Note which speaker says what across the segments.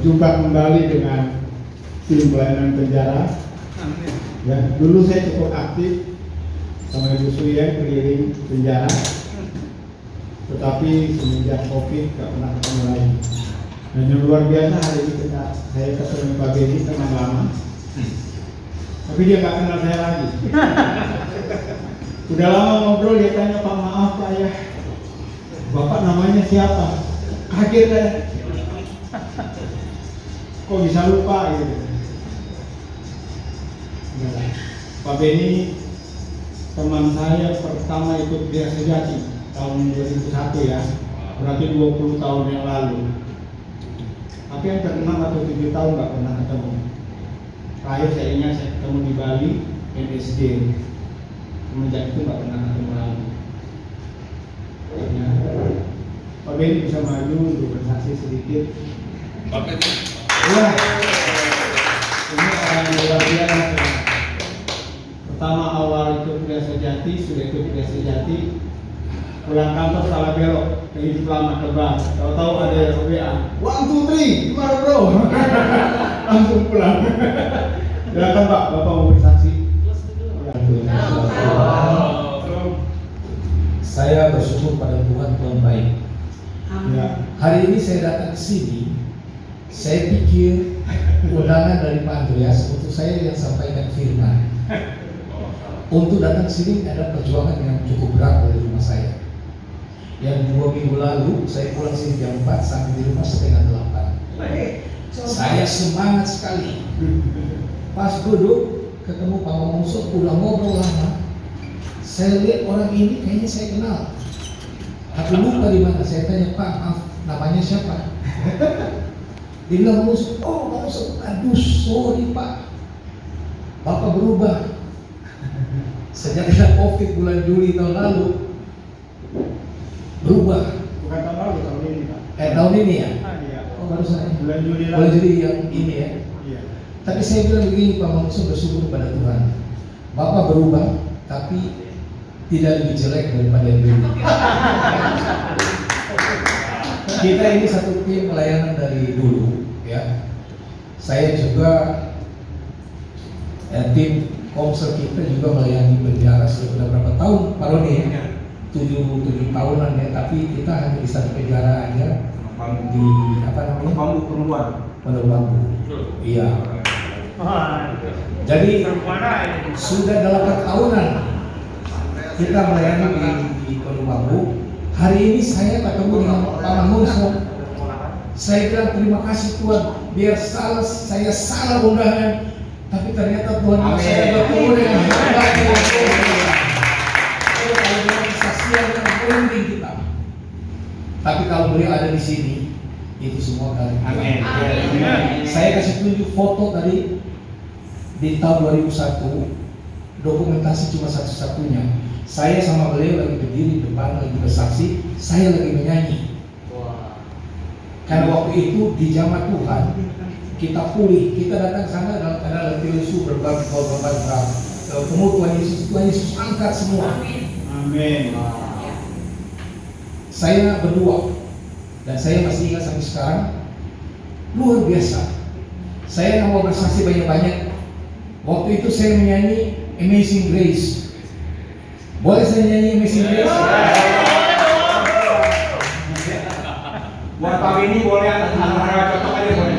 Speaker 1: berjumpa kembali dengan tim pelayanan penjara. Ya, dulu saya cukup aktif sama Ibu Suyen keliling penjara, tetapi semenjak COVID gak pernah ketemu lagi. Dan yang luar biasa hari ini saya ketemu Pak Benny teman lama, tapi dia gak kenal saya lagi. Udah lama ngobrol, dia tanya, "Pak, maaf Pak ya, Bapak namanya siapa?" Kaget saya, kok bisa lupa gitu. Nah, Pak Benny teman saya pertama ikut Gereja Sejati tahun 2001 ya, berarti 20 tahun yang lalu. Tapi yang ke-6 atau 7 tahun nggak pernah ketemu. Terakhir saya ingat saya ketemu di Bali, NSD. Semenjak itu nggak pernah ketemu lagi. Ya. Pak Benny bisa maju untuk bersaksi sedikit. Wah, ini orang yang luar biasa. Pertama awal ikut Gereja Sejati, sudah ikut Gereja Sejati, pulang kantor salah belok ke hidup lama Tebang. Tahu-tahu ada WA, 1, 2, 3, gimana bro? Langsung pulang. Silakan Pak, Bapak mau bersaksi.
Speaker 2: Saya bersyukur pada Tuhan baik.
Speaker 1: Ya.
Speaker 2: Hari ini saya datang ke sini, saya pikir undangan dari Pak Andreas untuk saya yang sampaikan firman. Untuk datang ke sini ada perjuangan yang cukup berat dari rumah saya. Yang 2 minggu lalu saya pulang sini jam 4 sampai di rumah setengah 8. Saya semangat sekali. Pas duduk ketemu Pak Mongso, udah ngobrol lama. Saya lihat orang ini kayaknya saya kenal. Aku lupa di mana. Saya tanya, "Pak, maaf, namanya siapa?" Dia bilang, "Mongso." "Oh, Mongso. Aduh, sorry Pak, Bapak berubah. Sejak ada COVID bulan Juli tahun lalu, berubah."
Speaker 1: Bukan tahun lalu, tahun ini Pak.
Speaker 2: Tahun ini ya?
Speaker 1: Iya.
Speaker 2: Oh, baru saya.
Speaker 1: Bulan Juli lalu.
Speaker 2: Bulan Juli yang ini ya?
Speaker 1: Iya.
Speaker 2: Tapi saya bilang begini, Pak Mongso, bersyukur pada Tuhan. Bapak berubah, tapi tidak lebih jelek daripada yang dulu. Kita ini satu tim pelayanan dari dulu, ya. Saya juga tim Komsel kita juga melayani penjara sudah berapa tahun, Pak Roni ya? 7 tahunan ya, tapi kita hanya bisa di penjara aja di apa namanya?
Speaker 1: Bambu perempuan.
Speaker 2: Pondok Bambu. Iya. Jadi sudah 8 tahunan kita melayani di Pondok Bambu. Hari ini saya ketemu dengan Pak Mongso. Saya bilang terima kasih Tuhan, biar saya salah undangan, tapi ternyata Tuhan saya bertemu dengan kesaksian yang penting kita. Tapi kalau beliau ada di sini, itu semua dari Tuhan. Saya kasih tunjuk foto tadi di tahun 2001, dokumentasi cuma satu-satunya. Saya sama beliau lagi berdiri depan, lagi bersaksi, saya lagi menyanyi. Karena waktu itu di zaman Tuhan kita pulih, kita datang ke sana dalam keadaan letih lesu, berbagi korban berat. Ketemu Tuhan Yesus angkat semua.
Speaker 1: Amin.
Speaker 2: Saya berdua dan saya masih ingat sampai sekarang, luar biasa. Saya nggak mau bersaksi banyak-banyak. Waktu itu saya menyanyi Amazing Grace. Boleh saya nyanyi Amazing Grace?
Speaker 1: Buat Pak Benny boleh, antara cocok aja boleh.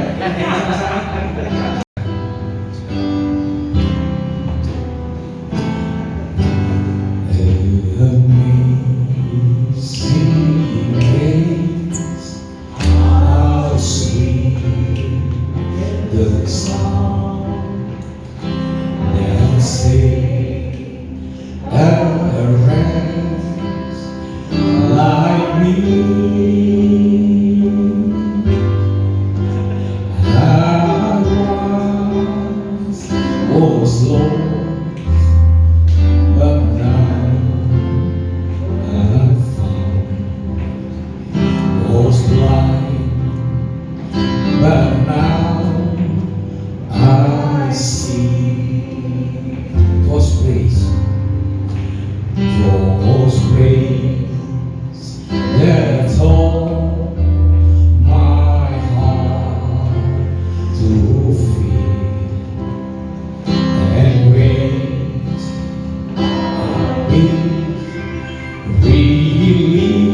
Speaker 2: revealing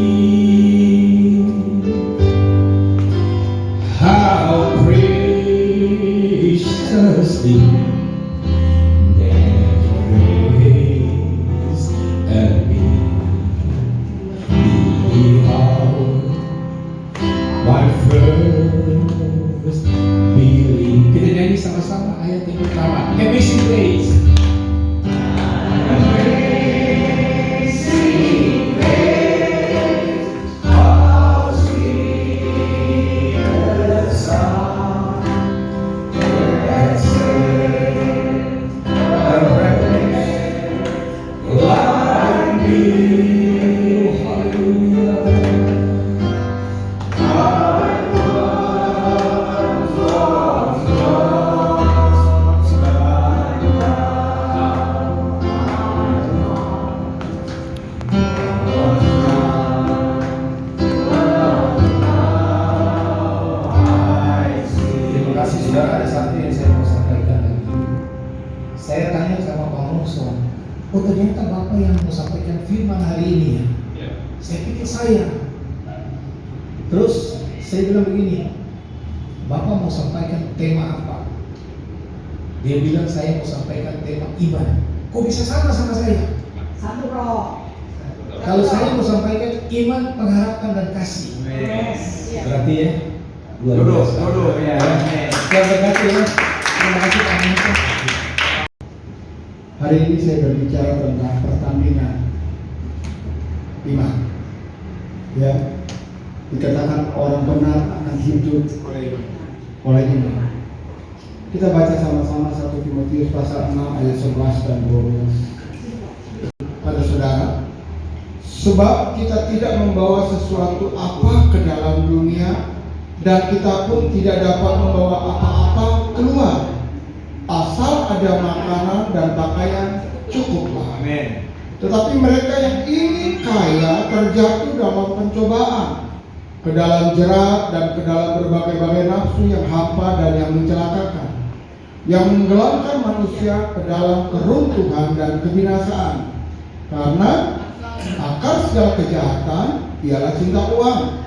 Speaker 2: how preciously their grace and me. Behold, my first belief. Kita nyanyi sama-sama ayat yang pertama. Amazing Grace. Saudara, ada satu yang saya mau sampaikan lagi. Saya tanya sama Pak Mongso, oh ternyata Bapak yang mau sampaikan firman hari ini ya? Saya pikir saya. Terus saya bilang begini, Bapak mau sampaikan tema apa? Dia bilang saya mau sampaikan tema iman. Kok bisa sama saya?
Speaker 3: Satu roh.
Speaker 2: Kalau saya mau sampaikan iman, pengharapan dan kasih.
Speaker 3: Yes.
Speaker 2: Berarti ya?
Speaker 4: Duduk ya.
Speaker 2: Terima kasih ya. Terima kasih Pak Mongso.
Speaker 1: Hari ini saya berbicara tentang pertandingan iman. Ya, dikatakan orang benar akan hidup oleh iman. Kita baca sama-sama 1 Timotius pasal 6 ayat 11 dan 12. Pada saudara, sebab kita tidak membawa sesuatu apa ke dalam dunia, dan kita pun tidak dapat membawa apa-apa keluar. Asal ada makanan dan pakaian cukuplah.
Speaker 4: Amin.
Speaker 1: Tetapi mereka yang ingin kaya terjatuh dalam pencobaan, ke dalam jerat dan ke dalam berbagai-bagai nafsu yang hampa dan yang mencelakakan, yang menggelamkan manusia ke dalam keruntuhan dan kebinasaan. Karena akar segala kejahatan ialah cinta uang.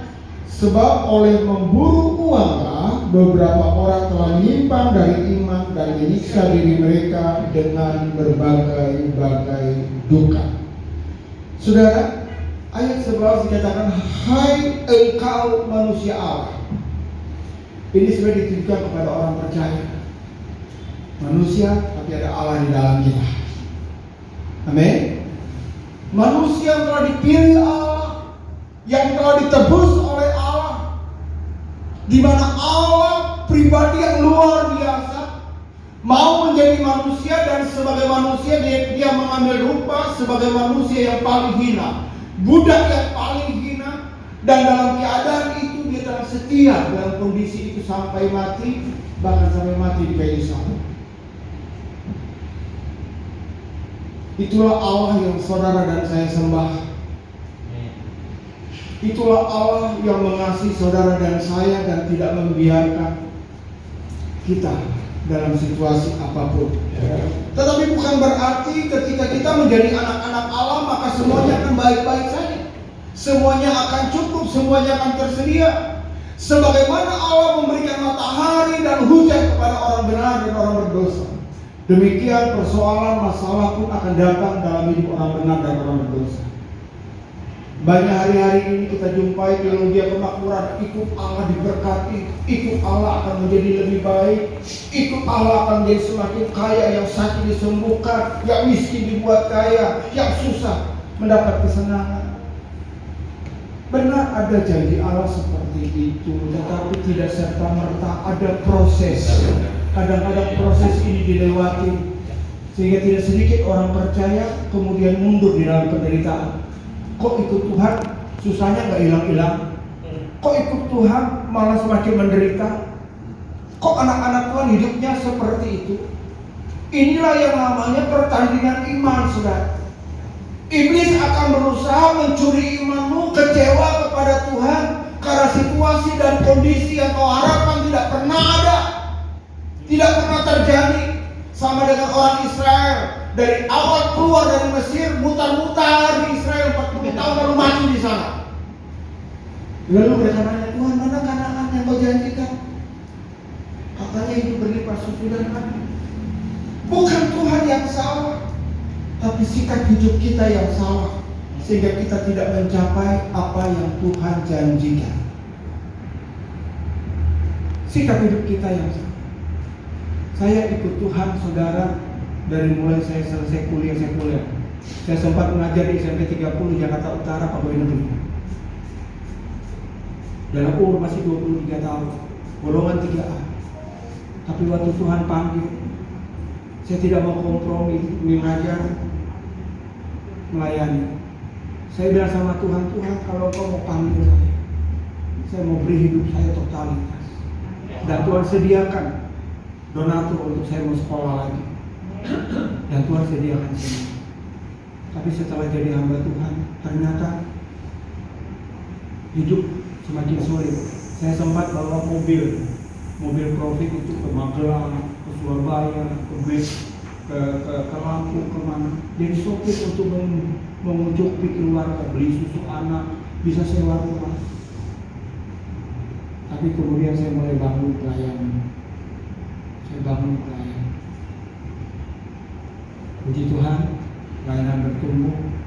Speaker 1: Sebab oleh memburu uanglah beberapa orang telah menyimpang dari iman dan menyiksa diri mereka dengan berbagai-bagai duka. Saudara, ayat 11 dikatakan, hai engkau manusia Allah. Ini sudah ditujukan kepada orang percaya. Manusia, tapi ada Allah di dalam kita. Amin. Manusia yang telah dipilih Allah, yang telah ditebus oleh Allah, di mana Allah pribadi yang luar biasa mau menjadi manusia, dan sebagai manusia dia mengambil rupa sebagai manusia yang paling hina, budak yang paling hina, dan dalam keadaan itu dia telah setia dalam kondisi itu sampai mati, bahkan sampai mati di kayu salib. Itulah Allah yang saudara dan saya sembah. Itulah Allah yang mengasihi saudara dan saya dan tidak membiarkan kita dalam situasi apapun. Tetapi bukan berarti ketika kita menjadi anak-anak Allah maka semuanya akan baik-baik saja. Semuanya akan cukup, semuanya akan tersedia. Sebagaimana Allah memberikan matahari dan hujan kepada orang benar dan orang berdosa, demikian persoalan masalah pun akan datang dalam hidup orang benar dan orang berdosa. Banyak hari-hari ini kita jumpai teologi kemakmuran, ikut Allah diberkati, ikut Allah akan menjadi lebih baik, ikut Allah akan menjadi semakin kaya, yang sakit disembuhkan, yang miskin dibuat kaya, yang susah mendapat kesenangan. Benar ada janji Allah seperti itu, tetapi tidak serta-merta, ada proses. Kadang-kadang proses ini dilewati, sehingga tidak sedikit orang percaya kemudian mundur di dalam penderitaan. Kok ikut Tuhan susahnya nggak hilang-hilang? Kok ikut Tuhan malah semakin menderita? Kok anak-anak Tuhan hidupnya seperti itu? Inilah yang namanya pertandingan iman, saudara. Iblis akan berusaha mencuri imanmu, kecewa kepada Tuhan karena situasi dan kondisi yang kau harapkan tidak pernah ada, tidak pernah terjadi. Sama dengan orang Israel, dari awal keluar dari Mesir, mutar-mutar Lalu mereka nanya, Tuhan mana Kanaan yang kau janjikan? Katanya itu berlimpah susu dan madu. Bukan Tuhan yang salah, tapi sikap hidup kita yang salah, sehingga kita tidak mencapai apa yang Tuhan janjikan. Sikap hidup kita yang salah. Saya ikut Tuhan, saudara, dari mulai saya selesai kuliah. Saya sempat mengajar di SMP 30 Jakarta Utara, Pegawai Negeri. Dalam umur masih 23 tahun, golongan 3A. Tapi waktu Tuhan panggil, saya tidak mau kompromi, mengajar, melayani. Saya bilang sama Tuhan, Tuhan kalau kau mau panggil saya mau beri hidup saya totalitas. Dan Tuhan sediakan donatur untuk saya mau sekolah lagi. Dan Tuhan sediakan semua. Tapi setelah jadi hamba Tuhan, ternyata hidup semakin sulit. Saya sempat bawa mobil Profit itu ke Magelang, ke Surabaya, ke Lampung, kemana. Jadi sopir untuk mengucupi keluarga, beli susu anak, bisa sewa rumah. Tapi kemudian saya mulai bangun pelayanan. Puji Tuhan, pelayanan bertumbuh.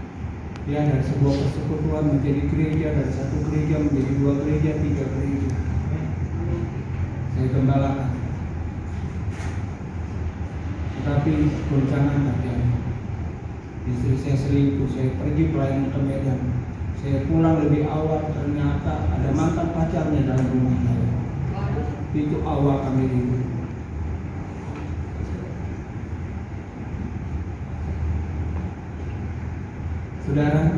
Speaker 1: Ya, dari sebuah persekutuan menjadi gereja, dari satu gereja menjadi 2 gereja, 3 gereja. Saya gembalakan. Tetapi goncangan terjadi. Istri saya selingkuh, saya pergi pelayanan ke Medan. Saya pulang lebih awal, ternyata ada mantan pacarnya dalam rumah saya. Itu awal kami ribut. Saudara,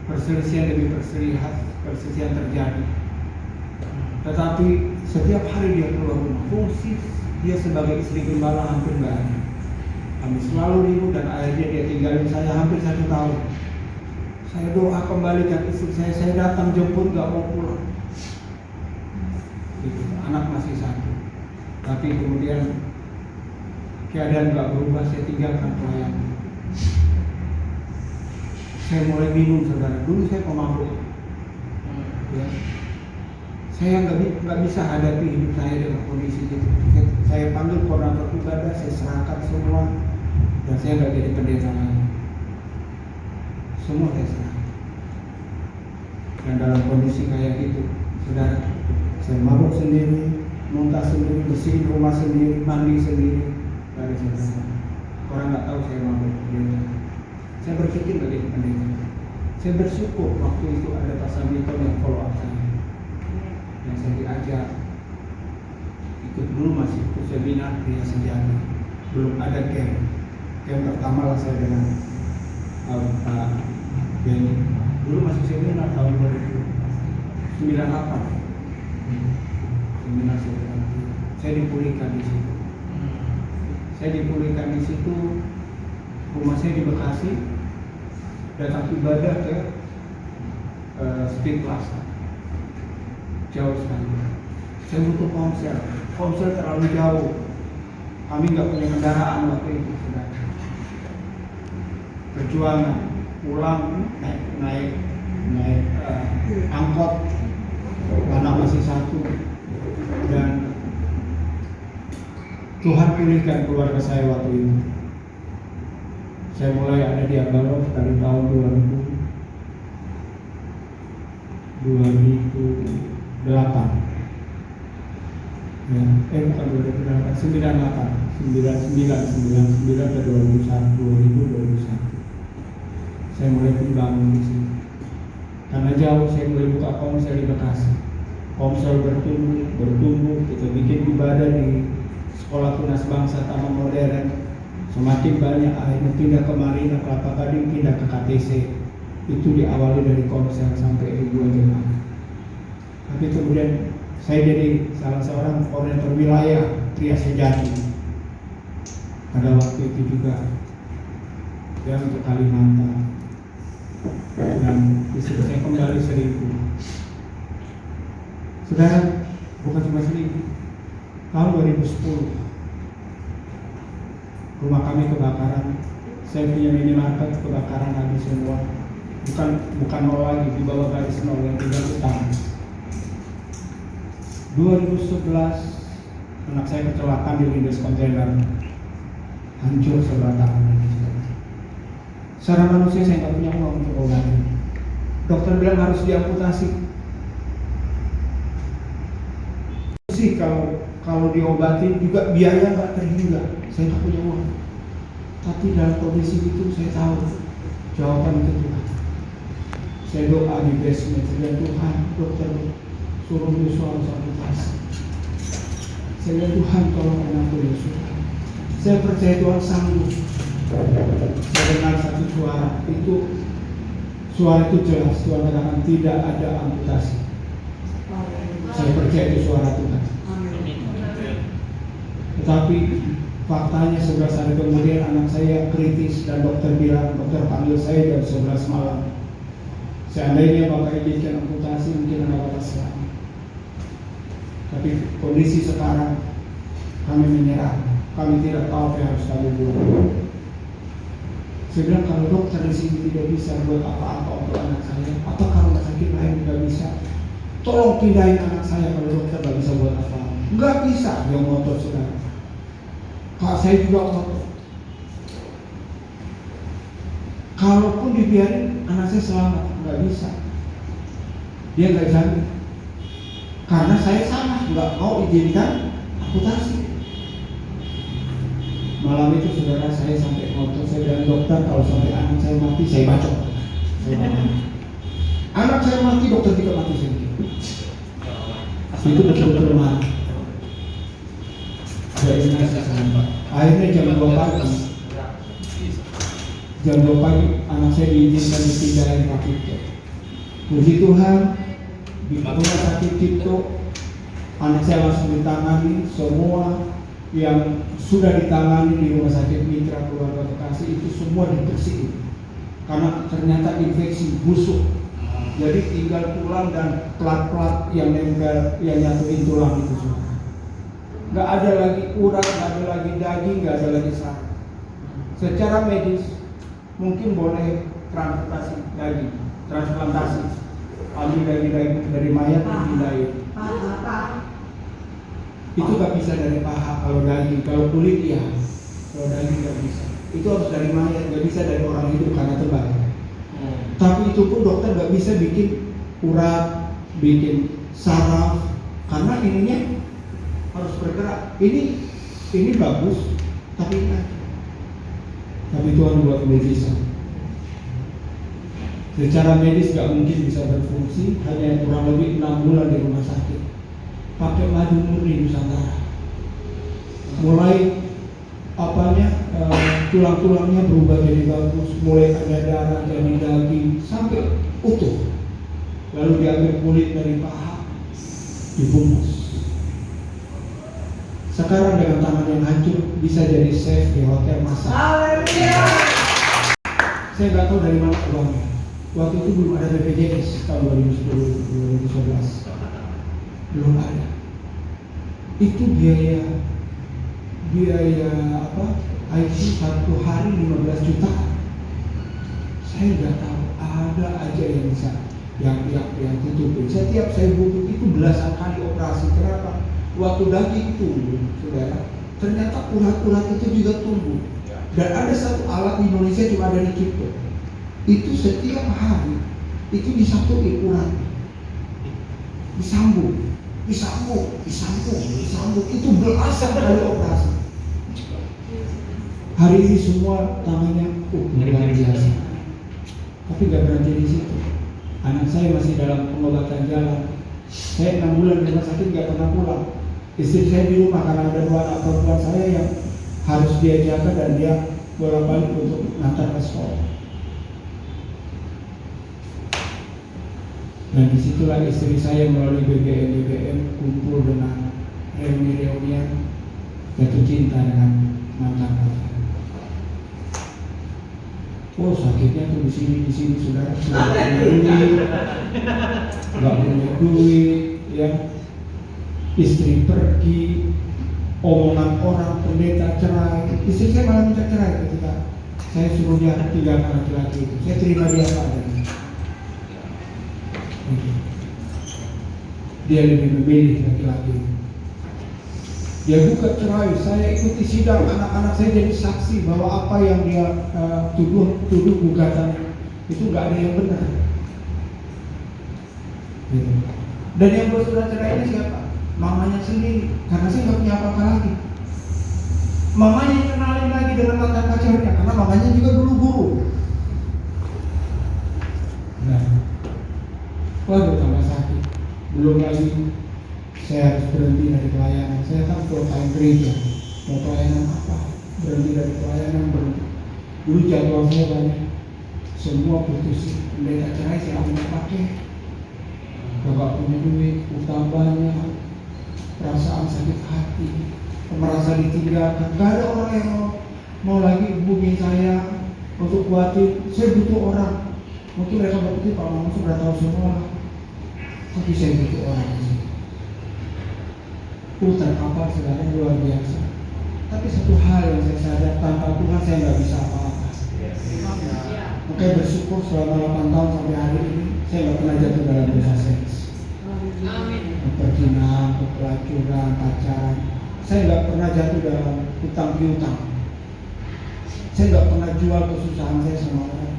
Speaker 1: perselisihan demi perselisihan terjadi. Tetapi setiap hari dia keluar rumah, fungsi dia sebagai istri gembala hampir nggak ada. Kami selalu ribut dan akhirnya dia tinggalin saya hampir 1 tahun. Saya doa kembalikan istri saya datang jemput nggak mau pulang. Gitu. Anak masih 1. Tapi kemudian keadaan nggak berubah, saya tinggalkan pelayanan. Saya mulai bingung, saudara. Dulu saya pemabuk. Ya. Saya nggak bisa hadapi hidup saya dengan kondisi itu. Saya panggil koordinator ibadah, saya serahkan semua, dan saya nggak jadi pendeta lagi. Semua saya serahkan. Dan dalam kondisi kayak gitu, saudara, saya mabuk sendiri, muntah sendiri, bersihin rumah sendiri, mandi sendiri, dari saudara. Orang nggak tahu saya mabuk pendeta. Saya berpikir nggak jadi pendeta. Saya bersyukur waktu itu ada Pastor Milton yang follow up saya. Yang saya diajak ikut dulu, masih ikut seminar Pria Sejati, belum ada camp pertama lah saya dengan Pak Benny. Dulu masih seminar tahun 2098 seminar saya dipulihkan di situ. Rumah saya di Bekasi, datang ibadah ke Speed Plaza. Jauh sekali. Saya butuh konsel terlalu jauh. Kami nggak punya kendaraan waktu itu, saudara. Perjuangan, pulang naik angkot, anak masih 1, dan Tuhan pilihkan keluarga saya waktu itu. Saya mulai ada di Abalov dari tahun 2008. Ya, bukan 2008, 99 ke 2001. Saya mulai dibangun di sini. Karena jauh, saya mulai buka komsel di Bekasi. Komsel bertumbuh, kita bikin ibadah di Sekolah Tunas Bangsa Taman Modern. Semakin banyak, akhirnya pindah ke Marina, Kelapa Gading, pindah ke KTC. Itu diawali dari komsel sampai ribuan jemaat. Tapi kemudian saya jadi salah seorang koordinator wilayah Pria Sejati pada waktu itu juga, ya, untuk Kalimantan. Dan istri saya kembali selingkuh. Saudara, bukan cuma selingkuh. Tahun 2010 rumah kami kebakaran. Saya punya minimarket kebakaran habis semua. bukan nol lagi, di bawah garis nol yang tinggal utang. 2011 anak saya kecelakaan di lindas kontainer, hancur sebelah tangan. Secara manusia saya nggak punya uang untuk obat. Dokter bilang harus diamputasi. Sih kalau diobati juga biaya nggak terhingga. Saya nggak punya uang. Tapi dalam kondisi itu saya tahu jawaban itu Tuhan. Saya doa di basement, saya Tuhan, dokter suruh Yosua harus amputasi. Saya bilang Tuhan tolong anakku Yosua. Saya percaya Tuhan sanggup. Saya dengar satu suara itu jelas, Tuhan katakan tidak ada amputasi. Saya percaya itu suara Tuhan. Tetapi faktanya 11 hari kemudian anak saya kritis dan dokter panggil saya jam 11 malam. Seandainya Bapak izinkan amputasi mungkin anak Bapak selamat. Tapi kondisi sekarang kami menyerah. Kami tidak tahu apa yang harus kami buat. Saya bilang kalau dokter di sini tidak bisa buat apa-apa untuk anak saya, apa kalau sakit lain nggak bisa? Tolong pindahin anak saya kalau dokter nggak bisa buat apa-apa. Nggak bisa, dia ngotot saudara. Kak saya juga ngotot. Kalaupun dibiarin anak saya selamat, nggak bisa. Dia nggak jamin. Karena saya salah, nggak mau izinkan amputasi. Malam itu saudara saya sampai ngotot, saya bilang dokter kalau sampai anak saya mati saya bacok. Anak saya mati, dokter tidak mati sendiri. Itu betul-betul marah. Akhirnya jam 2 pagi. Jam 2 pagi anak saya diizinkan dipindahin ke Cipto. Puji Tuhan di rumah sakit Cipto anak saya langsung ditangani. Semua yang sudah ditangani di rumah sakit Mitra Keluarga Bekasi itu semua dibersihin karena ternyata infeksi busuk. Jadi tinggal tulang dan plat-plat yang nempel, yang nyatuin tulang itu semua. Nggak ada lagi urat, nggak ada lagi daging, nggak ada lagi saraf. Secara medis mungkin boleh transplantasi, ambil dari mayat dipindahin. Itu nggak bisa dari paha kalau daging, kalau kulit ya, kalau daging nggak bisa. Itu harus dari mayat, nggak bisa dari orang hidup karena tebal. Tapi itu pun dokter nggak bisa bikin urat, bikin saraf, karena ininya harus bergerak. Ini bagus, tapi Tuhan buat mujizat. Secara medis nggak mungkin bisa berfungsi, hanya kurang lebih 6 bulan di rumah sakit. Pakai madu murni Nusantara. Mulai tulang-tulangnya berubah jadi bagus, mulai ada darah jadi daging sampai utuh. Lalu diambil kulit dari paha, dibungkus. Sekarang dengan tangan yang hancur bisa jadi chef di hotel masak. Saya nggak tahu dari mana uangnya. Waktu itu belum ada BPJS tahun 2011. Belum ada. Itu biaya IC satu hari 15 juta. Saya nggak tahu, ada aja yang bisa yang tutupin. Setiap saya butuh itu belasan kali operasi. Kenapa? Waktu daging tumbuh, saudara, ternyata urat-urat itu juga tumbuh. Dan ada satu alat di Indonesia cuma ada di Cipto. Itu setiap hari itu disatuin uratnya, disambung, itu belasan kali operasi. Hari ini semua tangannya luar biasa. Tapi nggak berhenti di situ. Anak saya masih dalam pengobatan jalan. Saya 6 bulan di rumah sakit nggak pernah pulang. Istri saya di rumah karena ada 2 anak perempuan saya yang harus dia jaga dan dia bolak-balik untuk ngantar ke sekolah. Dan disitulah istri saya melalui BBM kumpul dengan reuni-reunian jatuh cinta dengan mantan pacar. Oh sakitnya tuh di sini saudara, nggak punya duit, ya. Istri pergi, omongan orang, pendeta cerai. Istri saya malah minta cerai ketika saya suruh dia tinggalkan laki-laki itu. Saya terima dia apa adanya. Dia lebih memilih laki-laki. Dia gugat cerai. Saya ikuti sidang, anak-anak saya jadi saksi bahwa apa yang dia tuduh gugatan itu nggak ada yang benar. Gitu. Dan yang buat surat cerai ini siapa? Mamanya sendiri. Karena saya nggak punya apa-apa lagi. Mamanya kenalin lagi dengan mantan pacarnya, karena mamanya juga dulu guru. Nah, waduh tambah sakit. Belum lagi saya harus berhenti dari pelayanan. Saya kan full time gereja. Mau pelayanan apa? Berhenti dari pelayanan, berhenti. Dulu jadwal saya banyak. Semua putusin. Pendeta cerai saya punya pakai. Bapak punya duit, utang banyak, perasaan sakit hati, merasa ditinggalkan. Gak ada orang yang mau lagi hubungin saya untuk kuatin. Saya butuh orang. Mungkin mereka berpikir Pak Mamus sudah tahu semua, tapi saya butuh orang. Utang kapal saudara luar biasa. Tapi satu hal yang saya sadar, tanpa Tuhan saya nggak bisa apa-apa. Makanya bersyukur selama 8 tahun sampai hari ini saya nggak pernah jatuh dalam dosa seks. Perjinahan, pelacuran, pacaran. Saya nggak pernah jatuh dalam hutang piutang. Saya nggak pernah jual kesusahan saya sama orang.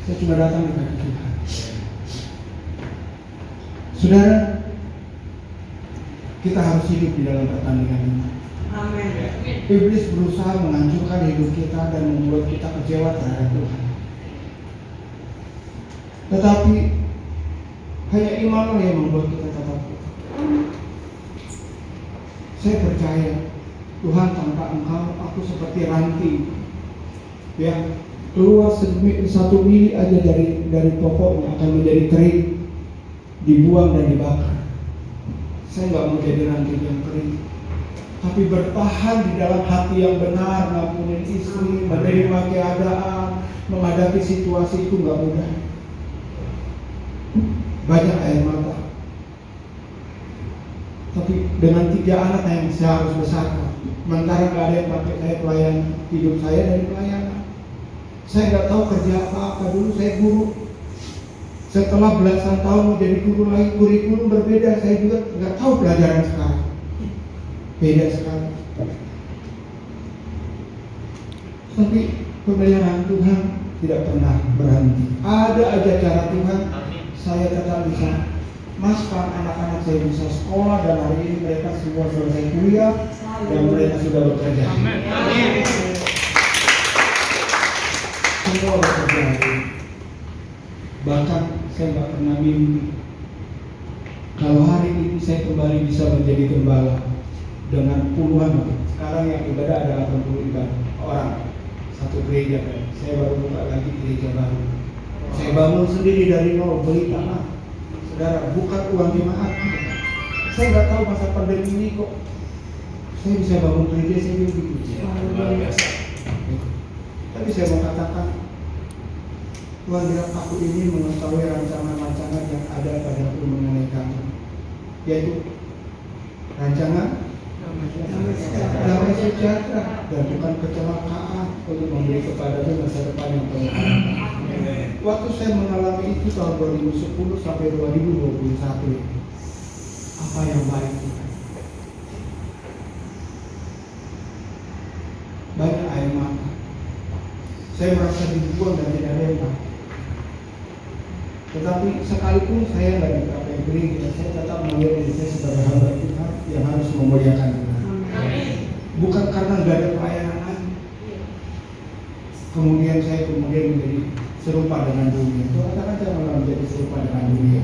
Speaker 1: Saya cuma datang di kaki Tuhan. Saudara, kita harus hidup di dalam pertandingan ini.
Speaker 3: Amin.
Speaker 1: Iblis berusaha menghancurkan hidup kita dan membuat kita kecewa terhadap Tuhan. Tetapi hanya imanlah yang membuat kita tetap. Saya percaya Tuhan, tanpa Engkau aku seperti ranting yang keluar 1 mili aja dari pokoknya akan menjadi kering, dibuang dan dibakar. Saya nggak mau jadi ranting yang kering, tapi bertahan di dalam hati yang benar, ngampunin istri, menerima keadaan, menghadapi situasi itu nggak mudah. Banyak air mata. Tapi dengan 3 anak yang saya harus besarkan, sementara nggak ada yang pakai saya pelayanan, hidup saya dari pelayanan. Saya nggak tahu kerja apa-apa. Dulu saya guru. Setelah belasan tahun menjadi guru lagi, kurikulum berbeda. Saya juga nggak tahu pelajaran sekarang. Beda sekali. Tapi pemeliharaan Tuhan tidak pernah berhenti. Ada aja cara Tuhan. Saya tetap bisa masukkan anak-anak saya bisa sekolah, dan hari ini mereka semua selesai kuliah dan mereka sudah bekerja. Semua bekerja. Bahkan saya nggak pernah mimpi kalau hari ini saya kembali bisa menjadi gembala dengan puluhan. Sekarang yang ibadah ada 80 orang satu gereja. Saya baru buka lagi gereja baru. Saya bangun sendiri dari nol, beli tanah. Saudara, bukan uang jemaat. Saya nggak tahu masa pandemi ini kok saya bisa bangun gereja saya begitu. Tapi saya mau katakan, Tuhan bilang aku ini mengetahui rancangan-rancangan yang ada padaku mengenai kamu, yaitu rancangan damai sejahtera dan bukan kecelakaan, untuk memberi kepadamu masa depan yang penuh harapan. Waktu saya mengalami itu tahun 2010 sampai 2021, apa yang baik Tuhan? Banyak air mata. Saya merasa dibuang dan tidak ada yang baik. Tetapi sekalipun saya nggak dipakai gereja, saya tetap melihat diri saya sebagai hamba Tuhan yang harus memuliakan Tuhan. Bukan karena nggak ada pelayanan lagi. Kemudian saya menjadi serupa dengan dunia. Tuhan katakan saya malah menjadi serupa dengan dunia.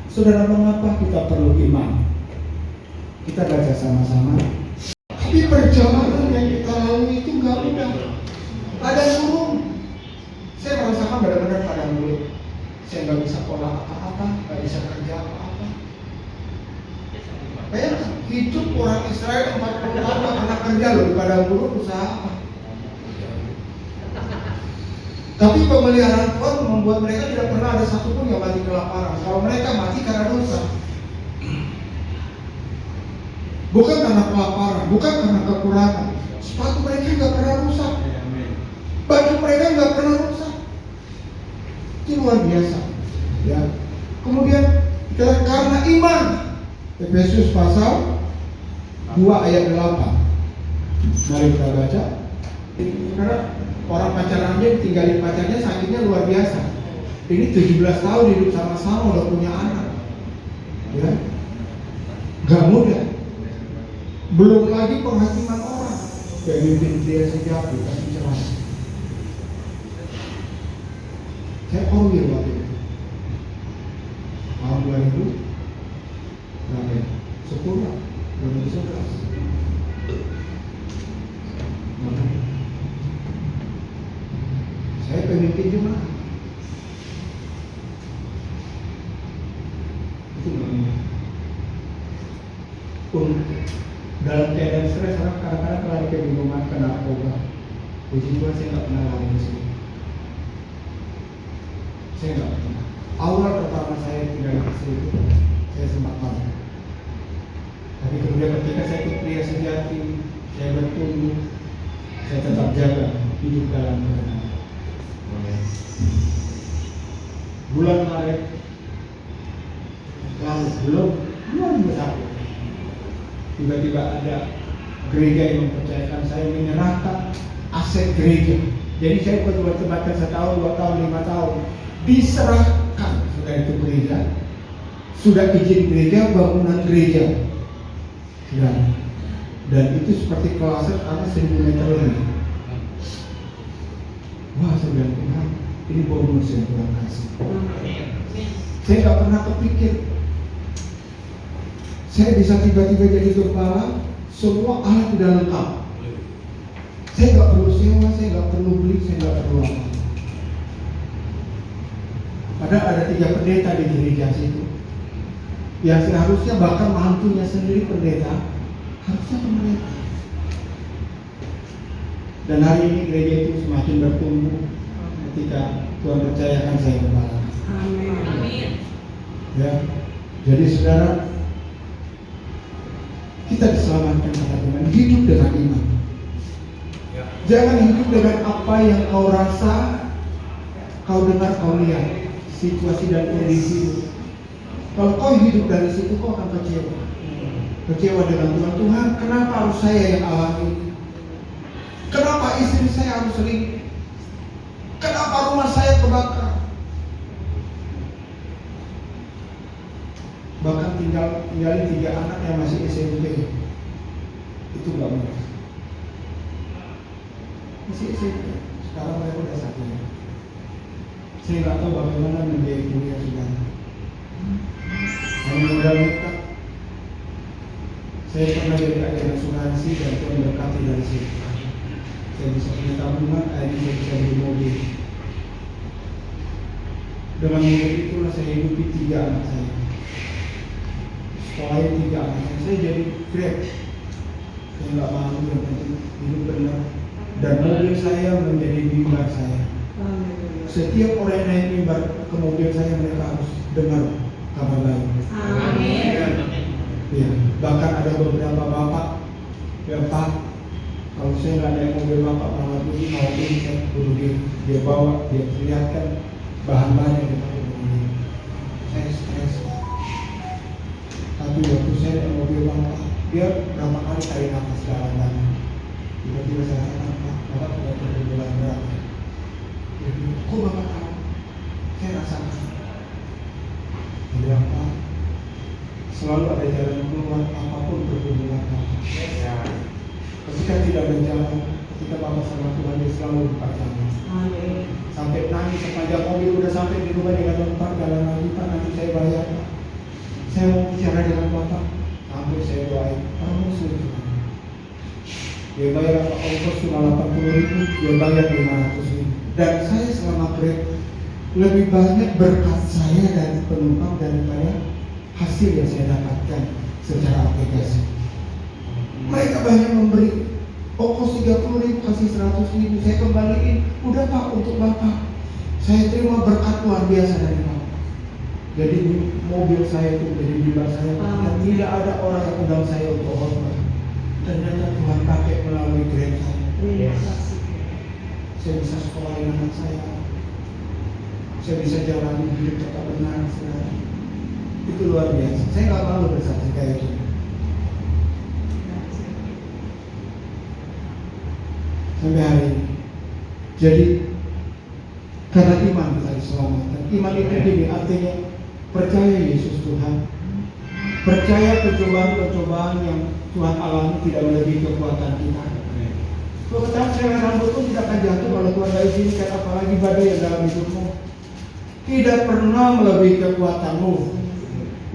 Speaker 1: Saudara, mengapa kita perlu iman? Kita baca sama-sama. Tapi perjalanan yang kita lalui itu nggak mudah. Padang gurun. Saya merasakan benar-benar padang gurun. Saya nggak bisa pola apa-apa, nggak bisa kerja apa-apa. Kayak hidup orang Israel 40 tahun nggak pernah kerja loh di padang gurun, usaha apa? Tapi pemeliharaan Tuhan membuat mereka tidak pernah ada satupun yang mati kelaparan. Kalau mereka mati karena dosa, bukan karena kelaparan, bukan karena kekurangan. Sepatu mereka nggak pernah rusak, baju mereka nggak pernah rusak. Itu luar biasa. Ya. Kemudian karena iman, Efesus pasal 2 ayat 8. Mari kita baca. Karena orang pacaran aja tinggalin pacarnya sakitnya luar biasa. Ini 17 tahun hidup sama-sama udah punya anak, ya, gak mudah. Belum lagi penghakiman orang, pemimpin dia sejati kasih cerai. Saya orwil waktu itu tahun 2000 berapa ya? 10 2011. Saya pemimpin jemaah. Itu namanya. Dalam keadaan stres, orang kadang-kadang lari ke minuman, ke narkoba. Puji Tuhan saya nggak pernah lari ke situ. Saya nggak pernah. Awal pertama saya tinggal di situ, saya sempat malu. Tapi kemudian ketika saya ikut pria sejati, saya bertumbuh, saya tetap jaga hidup dalam kebenaran. Bulan Maret lalu belum bersatu, tiba-tiba ada gereja yang mempercayakan saya menyerahkan aset gereja. Jadi saya buat-buatkan 1 tahun, 2 tahun, 5 tahun diserahkan sudah itu gereja, sudah izin gereja, bangunan gereja, dan itu seperti klaster karena 1000 meter lebih. Wah, saya bilang Tuhan, ini bonus yang Tuhan kasih. Saya nggak pernah kepikir saya bisa tiba-tiba jadi gembala, semua alat sudah lengkap. Saya nggak perlu sewa, saya nggak perlu beli, saya nggak perlu apa. Padahal ada 3 pendeta di gereja situ, yang seharusnya bahkan mantunya sendiri pendeta, harusnya pendeta. Dan hari ini gereja itu semakin bertumbuh ketika Tuhan percayakan saya gembala.
Speaker 3: Amin.
Speaker 1: Ya, jadi saudara, kita diselamatkan dengan hidup dengan iman. Jangan hidup dengan apa yang kau rasa, kau dengar, kau lihat, situasi dan kondisi. Kalau kau hidup dari situ, kau akan kecewa. Kecewa dengan Tuhan. Tuhan, kenapa harus saya yang alami ini? Kenapa istri saya harus selingkuh? Kenapa rumah saya kebakar? Bahkan tinggalin 3 anak yang masih SMP. Itu gak mudah. Masih SMP. Sekarang mereka udah sarjana. Saya gak tahu bagaimana membiayai kuliah sudah. Hanya modal nekat. Saya pernah jadi agen asuransi dan Tuhan berkati dari situ. Saya bisa punya tabungan, akhirnya saya bisa beli mobil. Dengan mobil itulah saya hidupi 3 anak saya. Sekolahin 3 anak saya jadi grab. Saya nggak malu, yang penting hidup benar. Dan mobil saya menjadi mimbar saya. Setiap orang yang naik mimbar ke mobil saya, mereka harus dengar kabar baik.
Speaker 3: Amin.
Speaker 1: Ya, bahkan ada beberapa bapak yang Pak, kalau saya nggak naik mobil bapak malam ini saya kudu dia bawa, dia perlihatkan bahan-bahan yang dipakai mobil. Saya stres. Tapi waktu saya naik mobil bapak, dia berapa kali tarik nafas jalan. Tiba-tiba saya katakan, Bapak tidak berbulan berat. Dia bilang, kok Bapak tahu? Saya rasakan. Dia bilang, Pak, selalu ada jalan keluar apapun pergumulan Bapak. Ketika tidak ada jalan, ketika Bapak sama Tuhan, dia selalu buka jalan. Sampai nangis sepanjang mobil udah sampai di rumah dengan tempat jalan lagi, Pak, nanti saya bayar, Pak. Saya mau bicara dengan Bapak. Sampai saya doain, kamu sudah. Dia bayar ongkos cuma 80.000, dia bayar 500.000. Dan saya selama Grab lebih banyak berkat saya dari penumpang daripada hasil yang saya dapatkan secara aplikasi. Mereka banyak memberi ongkos 30.000, kasih 100.000, saya kembaliin. Udah Pak, untuk Bapak. Saya terima berkat luar biasa dari Bapak. Jadi mobil saya itu menjadi mimbar saya, dan tidak ada orang yang undang saya untuk hormat. Ternyata Tuhan pakai melalui Grab saya. Saya bisa sekolahin anak saya bisa jalani hidup tetap benar. Itu luar biasa. Saya nggak malu bersaksi kayak gitu. Sampai hari ini. Jadi karena iman kita diselamatkan. Iman itu gini, artinya percaya Yesus Tuhan. Percaya percobaan-percobaan yang Tuhan alami tidak melebihi kekuatan kita. Kalau katakan selai rambut pun tidak akan jatuh kalau Tuhan tidak izinkan, apalagi badai yang dalam hidupmu. Tidak pernah melebihi kekuatanmu.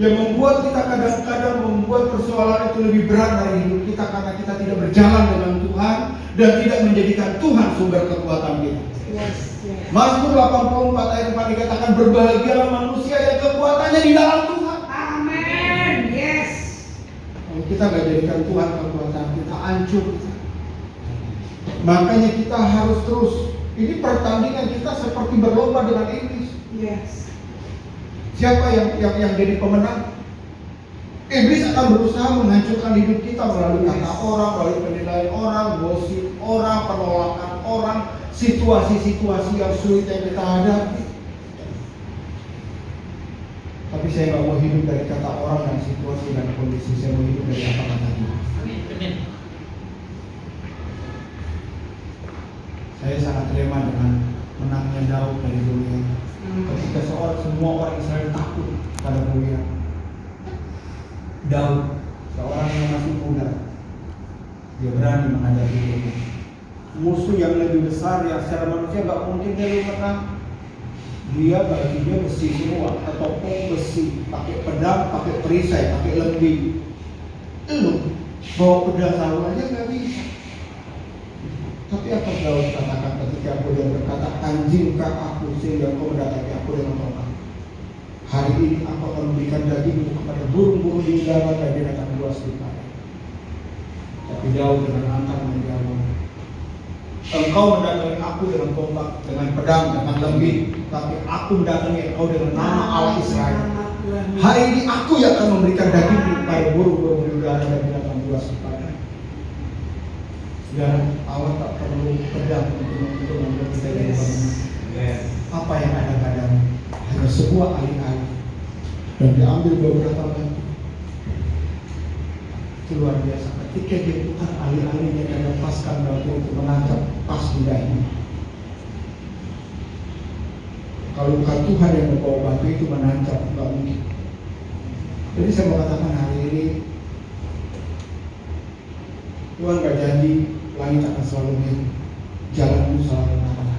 Speaker 1: Yang membuat kita kadang-kadang membuat persoalan itu lebih berat dari hidup kita karena kita tidak berjalan dengan Tuhan dan tidak menjadikan Tuhan sumber kekuatan kita. Mazmur 84 ayat 4 dikatakan, berbahagialah manusia yang kekuatannya di dalam Tuhan.
Speaker 3: Amin. Yes.
Speaker 1: Kalau kita nggak jadikan Tuhan kekuatan kita, hancur kita. Makanya kita harus terus. Ini pertandingan kita seperti berlomba dengan iblis.
Speaker 3: Yes.
Speaker 1: Siapa yang jadi pemenang? Iblis akan berusaha menghancurkan hidup kita melalui kata orang, melalui penilaian orang, gosip orang, penolakan orang, situasi-situasi yang sulit yang kita hadapi. Tapi saya nggak mau hidup dari kata orang dan situasi dan kondisi. Saya mau hidup dari apa kata Tuhan.
Speaker 3: Amin.
Speaker 1: Saya sangat terima dengan menangnya Daud dari Goliat. Ketika semua orang Israel takut pada Goliat, Daud, seorang yang masih muda, dia berani menghadapi Goliat. Musuh yang lebih besar yang secara manusia nggak mungkin dia menang. Dia bajunya besi semua, topeng besi, pakai pedang, pakai perisai, pakai lembing. Lu bawa pedang selalu aja nggak bisa. Tapi apa Daud katakan ketika dia berkata, anjingkah aku sehingga kau mendatangi aku dengan tongkat? Hari ini aku akan memberikan dagingmu kepada burung-burung di udara dan binatang buas di padang. Tapi Daud dengan lantang menjawab, engkau mendatangi aku dengan tombak, dengan pedang, dengan lembing, tapi aku mendatangi engkau dengan nama Allah Israel. Hari ini aku yang akan memberikan dagingmu kepada burung-burung di udara dan binatang buas di padang. Dan Allah tak perlu pedang untuk membuat kita jadi pemenang. Apa yang ada padamu hanya sebuah alih-alih dan diambil beberapa batu. Itu luar biasa. Ketika dia putar alih-alihnya dan lepaskan batu untuk menangkap pas lidahnya. Kalau bukan Tuhan yang membawa batu itu menancap, nggak mungkin. Jadi saya mau katakan hari ini Tuhan gak janji langit akan selalu biru, jalanmu selalu terang.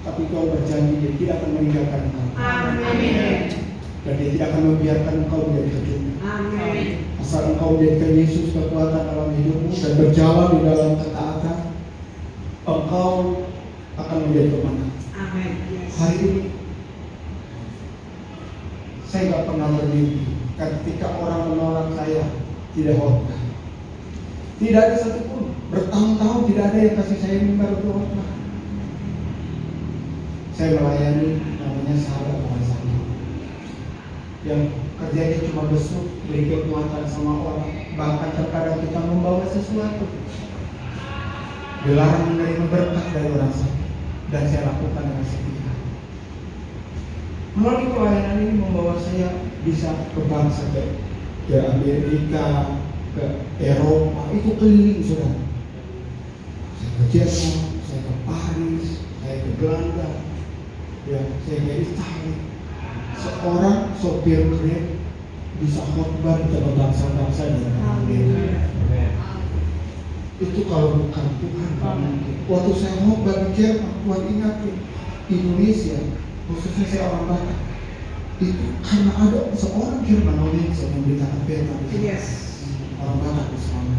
Speaker 1: Tapi Tuhan berjanji dia tidak akan meninggalkan engkau.
Speaker 3: Amin.
Speaker 1: Dan dia tidak akan membiarkan engkau menjadi terjun.
Speaker 3: Amin.
Speaker 1: Asal engkau menjadikan Yesus kekuatan dalam hidupmu dan berjalan di dalam ketaatan, engkau akan menjadi pemenang.
Speaker 3: Amin.
Speaker 1: Hari ini saya gak pernah bermimpi ketika orang menolak saya tidak khotbah. Tidak ada satupun, bertahun-tahun tidak ada yang kasih saya mimbar untuk khotbah. Saya melayani namanya sahabat orang sakit yang kerjanya cuma besuk, beri kekuatan sama orang. Bahkan terkadang kita membawa sesuatu, dilarang menerima berkat dari orang sakit, dan saya lakukan dengan setia. Melalui pelayanan ini membawa saya bisa ke bangsa, ke Amerika, ke Eropa, itu keliling saudara. Saya ke Jerman, saya ke Paris, saya ke Belanda, ya, saya ke Italia. Seorang sopir Grab bisa khotbah di bangsa-bangsa di Amerika. Itu kalau bukan Tuhan nggak mungkin. Waktu saya khotbah di Jerman, Tuhan ingatin Indonesia, khususnya saya orang Batak. Itu karena ada seorang Jerman yang memberitakan firman di sana. Orang Batak di sana.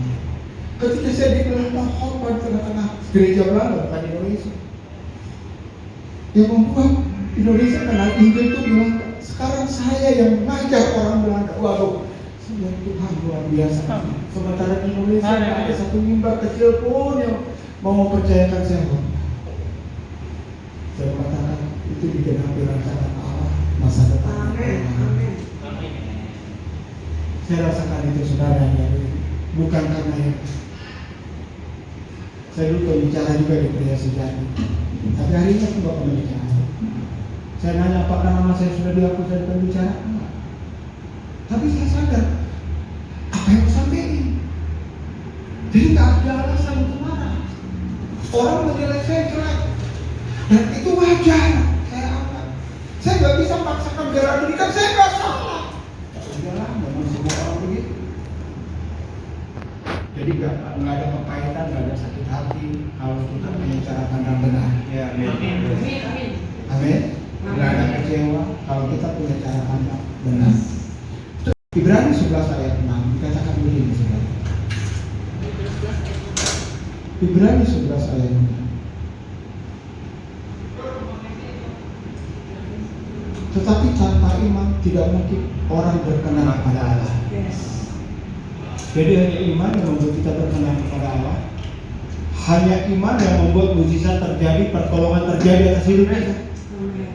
Speaker 1: Ketika saya di Belanda khotbah di tengah-tengah gereja Belanda bukan Indonesia, yang membuat Indonesia kenal Injil itu Belanda. Sekarang saya yang mengajar orang Belanda. Waduh, Tuhan luar biasa. Sementara di Indonesia tidak ada satu mimbar kecil pun yang mau mempercayakan saya khotbah. Saya mengatakan itu digenapi rancangan Allah masa depan. Saya rasakan itu saudara ya, bukan karena ya. Saya dulu berbicara juga di Pria Sejati, tapi hari ini aku gak pernah bicara. Saya nanya apakah nama saya sudah dihapus dari pembicaraan? Tapi saya sadar apa yang saya sampaikan. Jadi nggak ada alasan untuk marah. Orang menilai saya jelek, dan itu wajar. Saya anggap. Saya nggak bisa memaksakan bela diri, kan saya nggak salah. Udahlah, memang semua orang begitu. Jadi nggak ada kepahitan, nggak ada sakit hati kalau kita punya cara pandang benar.
Speaker 4: Ya,
Speaker 3: Amin. Amin.
Speaker 1: Amin. Nggak ada kecewa kalau kita punya cara pandang benar. Ibrani 11 ayat 6 dikatakan begini, saudara. Ibrani 11 ayat 6. Tetapi tanpa iman tidak mungkin orang berkenan kepada Allah.
Speaker 3: Yes.
Speaker 1: Jadi hanya iman yang membuat kita berkenan kepada Allah. Hanya iman yang membuat mujizat terjadi, pertolongan terjadi atas hidup kita.
Speaker 3: Amin.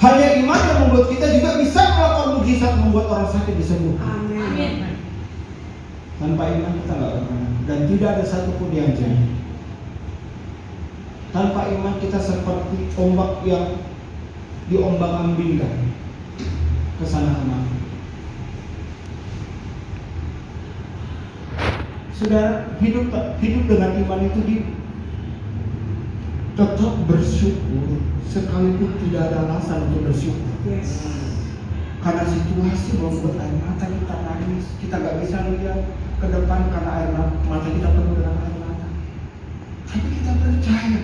Speaker 1: Hanya iman yang membuat kita juga bisa melakukan mujizat membuat orang sakit disembuhkan.
Speaker 3: Amin.
Speaker 1: Tanpa iman kita nggak berkenan, dan tidak ada satupun yang jadi. Tanpa iman kita seperti ombak yang diombang-ambingkan ke sana kemari. Saudara, hidup dengan iman itu tetap bersyukur sekalipun tidak ada alasan untuk bersyukur.
Speaker 3: Yes.
Speaker 1: Karena situasi membuat air mata kita nangis, kita nggak bisa lihat ke depan karena air mata kita penuh dengan air mata. Tapi kita percaya,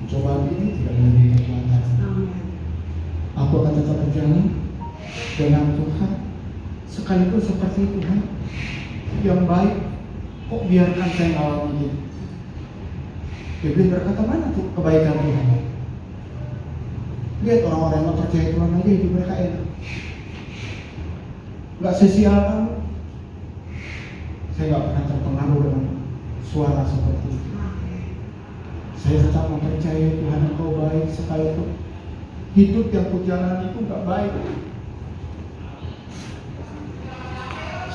Speaker 1: cobaan ini tidak menjadi kekuatan.
Speaker 3: Amin.
Speaker 1: Aku akan tetap berjalan dengan Tuhan, sekalipun seperti Tuhan yang baik. Kok biarkan saya ngalamin ini? Iblis berkata, mana tuh kebaikan Tuhan? Lihat orang-orang yang percaya Tuhan aja hidup mereka enak. Gak sesial kamu. Saya gak pernah terpengaruh dengan suara seperti itu. Saya tetap mempercayai Tuhan Engkau baik, sekalipun hidup yang kujalani itu gak baik.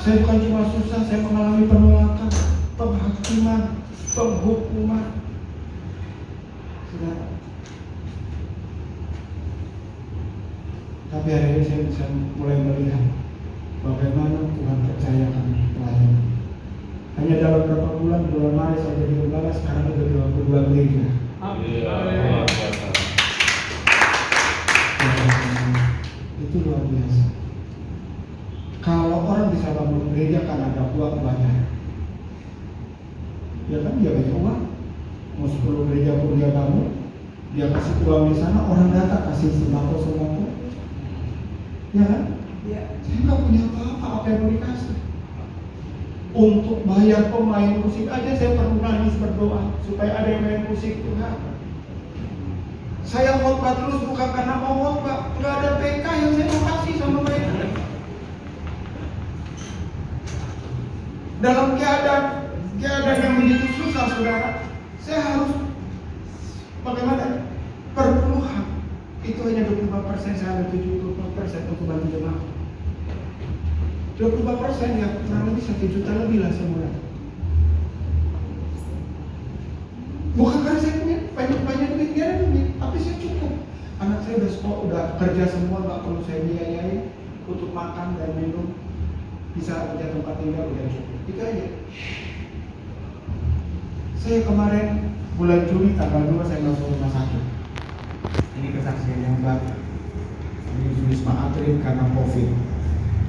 Speaker 1: Saya bukan cuma susah, saya mengalami penolakan, penghakiman, penghukuman. Saudara. Tapi hari ini saya bisa mulai melihat bagaimana Tuhan percayakan pelayanan. Hanya dalam beberapa bulan Maret saya jadi gembala, sekarang udah 22 gereja. Itu luar biasa. Kalau orang bisa bangun gereja karena ada uang banyak, ya kan dia banyak uang. Mau 10 gereja pun dia bangun, dia kasih uang di sana, orang datang kasih sembako. Ya kan?
Speaker 3: Ya.
Speaker 1: Saya nggak punya apa-apa yang mau dikasih. Untuk bayar pemain musik aja saya perlu nangis berdoa supaya ada yang main musik Tuhan. Saya khotbah terus bukan karena mau khotbah, nggak ada PK yang saya mau kasih sama mereka. Dalam keadaan yang begitu susah, saudara, saya harus bagaimana? Perpuluhan itu hanya 25%, saya ada 74% untuk bantu jemaah. 25% ya kurang lebih 1 juta lebih lah sebulan. Bukan karena saya punya banyak duit, dia ada duit, tapi saya cukup. Anak saya udah sekolah, udah kerja semua, nggak perlu saya biayai untuk makan dan minum, bisa punya tempat tinggal, udah cukup. Itu aja. Saya kemarin bulan Juli tanggal 2 saya masuk rumah sakit. Ini kesaksian yang baru di Wisma Atlet karena COVID.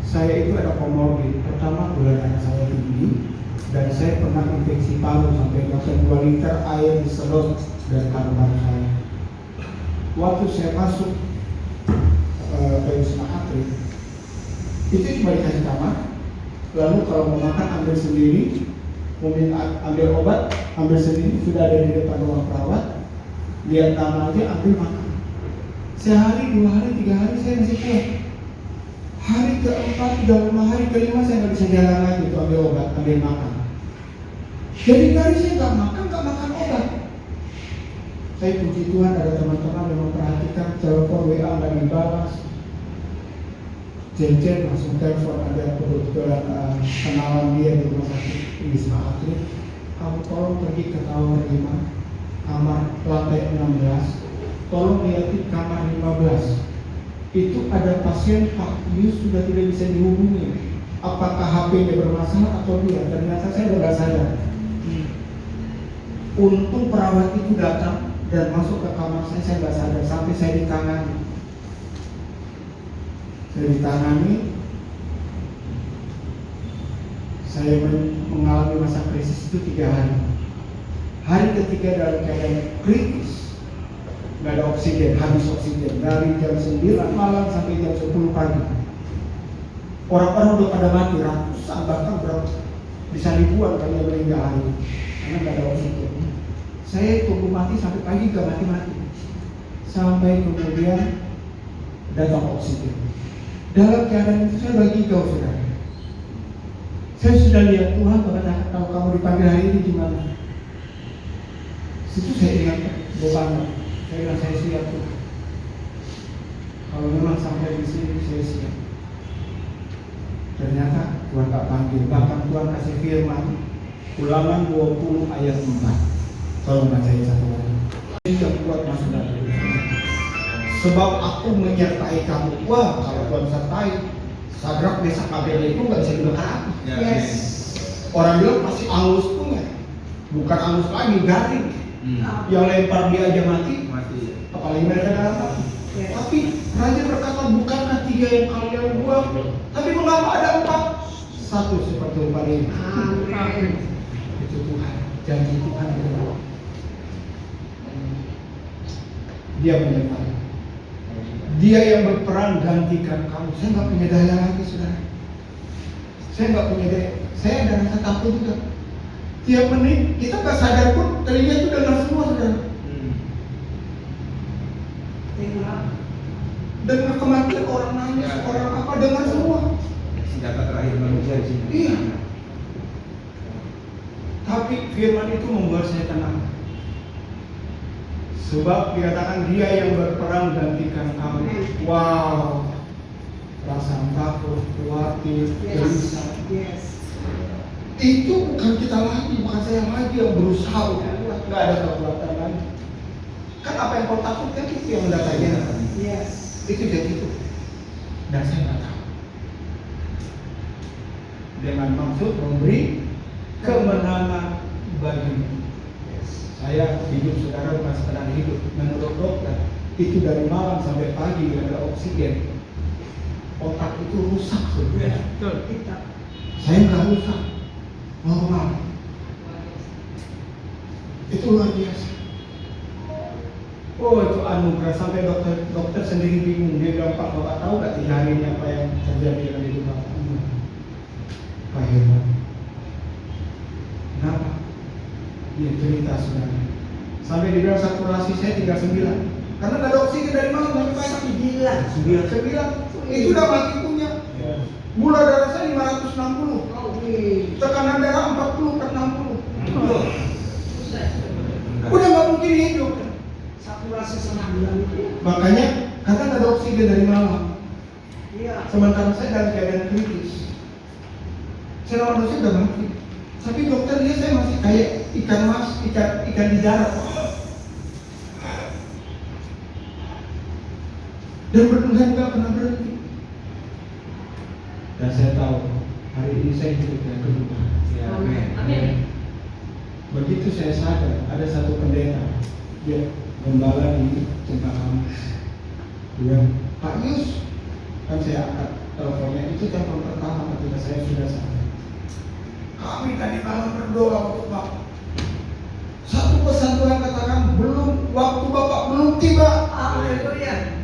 Speaker 1: Saya itu ada komorbid. Pertama, gula darah saya tinggi, dan saya pernah infeksi paru sampai 2 liter air disedot dari paru-paru saya. Waktu saya masuk ke Wisma Atlet, itu cuma dikasih kamar. Lalu kalau mau makan ambil sendiri, mau ambil obat ambil sendiri, sudah ada di depan ruang perawat. Lihat nama aja, ambil makan. Sehari, 2 hari, 3 hari saya masih kuat. Hari ke-4, 3-5 hari ke-5 saya nggak bisa jalan lagi untuk ambil obat, ambil makan. Jadi dari saya nggak makan obat. Saya puji Tuhan ada teman-teman yang memperhatikan, telepon WA nggak dibalas. Jen langsung telepon, ada kebetulan kenalan dia di rumah sakit Wisma Atlet. Kamu tolong pergi ke tower 5, kamar lantai 16. Tolong lihatin kamar 15. itu ada pasien Pak Yus sudah tidak bisa dihubungi. Apakah HP-nya bermasalah atau dia? Ternyata saya sudah sadar. Untung perawat itu datang dan masuk ke kamar saya nggak sadar sampai saya ditangani. Saya mengalami masa krisis itu 3 hari. Hari ketiga dalam keadaan kritis, nggak ada oksigen, habis oksigen dari jam 9 malam sampai jam 10 pagi. Orang-orang udah pada mati, ratusan bahkan berapa bisa ribuan kali yang meninggal hari karena nggak ada oksigen. Saya tunggu mati sampai pagi gak mati-mati, sampai kemudian datang oksigen. Dalam keadaan itu saya bagi kau saudara. Saya sudah lihat Tuhan berkata, kalau kamu dipanggil hari ini gimana? Situ saya ingat beban. Saya bilang saya siap tuh. Kalau memang sampai di sini saya siap. Ternyata Tuhan tak panggil. Bahkan Tuhan kasih firman Ulangan 20 ayat 4. Tolong bacain satu kali. Yang kuat masuk dalam hidup saya. Sebab aku menyertai kamu. Wah, kalau Tuhan sertai, Sadrak, Mesak, Abednego nggak bisa dibakar api.
Speaker 3: Yes.
Speaker 1: Orang bilang pasti angus tuh nggak? Bukan angus lagi, garing. Yang lempar dia aja mati. Apalagi mereka dalam api.
Speaker 3: Yes.
Speaker 1: Tapi Raja berkata, bukankah 3 yang kalian buang? Tapi mengapa ada 4? 1 seperti upah ini.
Speaker 3: Amin.
Speaker 1: Itu Tuhan, janji Tuhan itu. Dia menyertai. Dia yang berperan gantikan kamu. Saya nggak punya daya lagi, saudara. Saya nggak punya daya. Saya ada rasa takut juga. Tiap menit kita nggak sadar pun telinga itu dengar semua, saudara. Dengar kematian orang nangis, orang apa dengar semua.
Speaker 4: Senjata terakhir manusia di sini.
Speaker 1: Iya. Tapi firman itu membuat saya tenang. Sebab dikatakan dia yang berperang gantikan kamu. Wow. Rasa takut, khawatir, gelisah.
Speaker 3: Yes.
Speaker 1: Itu bukan kita lagi, bukan saya lagi yang berusaha untuk nggak ada kekuatan lagi. Kan apa yang kau takutkan itu yang mendatangi.
Speaker 3: Yes.
Speaker 1: Itu jadi itu. Dan saya nggak tahu. Dengan maksud memberi kemenangan bagimu. Saya hidup, saudara, bukan sekedar hidup. Menurut dokter, itu dari malam sampai pagi tidak ada oksigen. Otak itu rusak, saudara. Saya nggak rusak, normal. Itu luar biasa. Oh, itu anugerah. Sampai dokter sendiri bingung. Dia bilang, Pak, Bapak tahu nggak 3 hari ini apa yang terjadi dengan hidup Bapak? Pak hebat. Kenapa? Dia cerita sebenarnya. Sampai dibilang saturasi saya 39. Karena nggak ada oksigen dari malam sampai pagi. 9. Itu udah mati punya. Gula darah saya 560. Tekanan darah 40/60. Udah nggak mungkin hidup.
Speaker 3: Saturasi setengah bulan itu.
Speaker 1: Makanya karena nggak ada oksigen dari malam.
Speaker 3: Iya.
Speaker 1: Sementara saya dalam keadaan kritis. Saya manusia udah mati. Tapi dokter lihat saya masih kayak ikan mas, ikan di darat. Dan berdoa nggak pernah berhenti. Dan saya tahu hari ini saya hidup yang kedua.
Speaker 3: Amin.
Speaker 1: Begitu saya sadar ada satu pendeta, dia gembala di Cempakamas. Dia, Pak Yus, kan saya angkat teleponnya, itu telepon pertama ketika saya sudah sadar. Kami tadi malam berdoa untuk Bapak. Satu pesan Tuhan katakan, waktu Bapak belum tiba.
Speaker 3: Haleluya.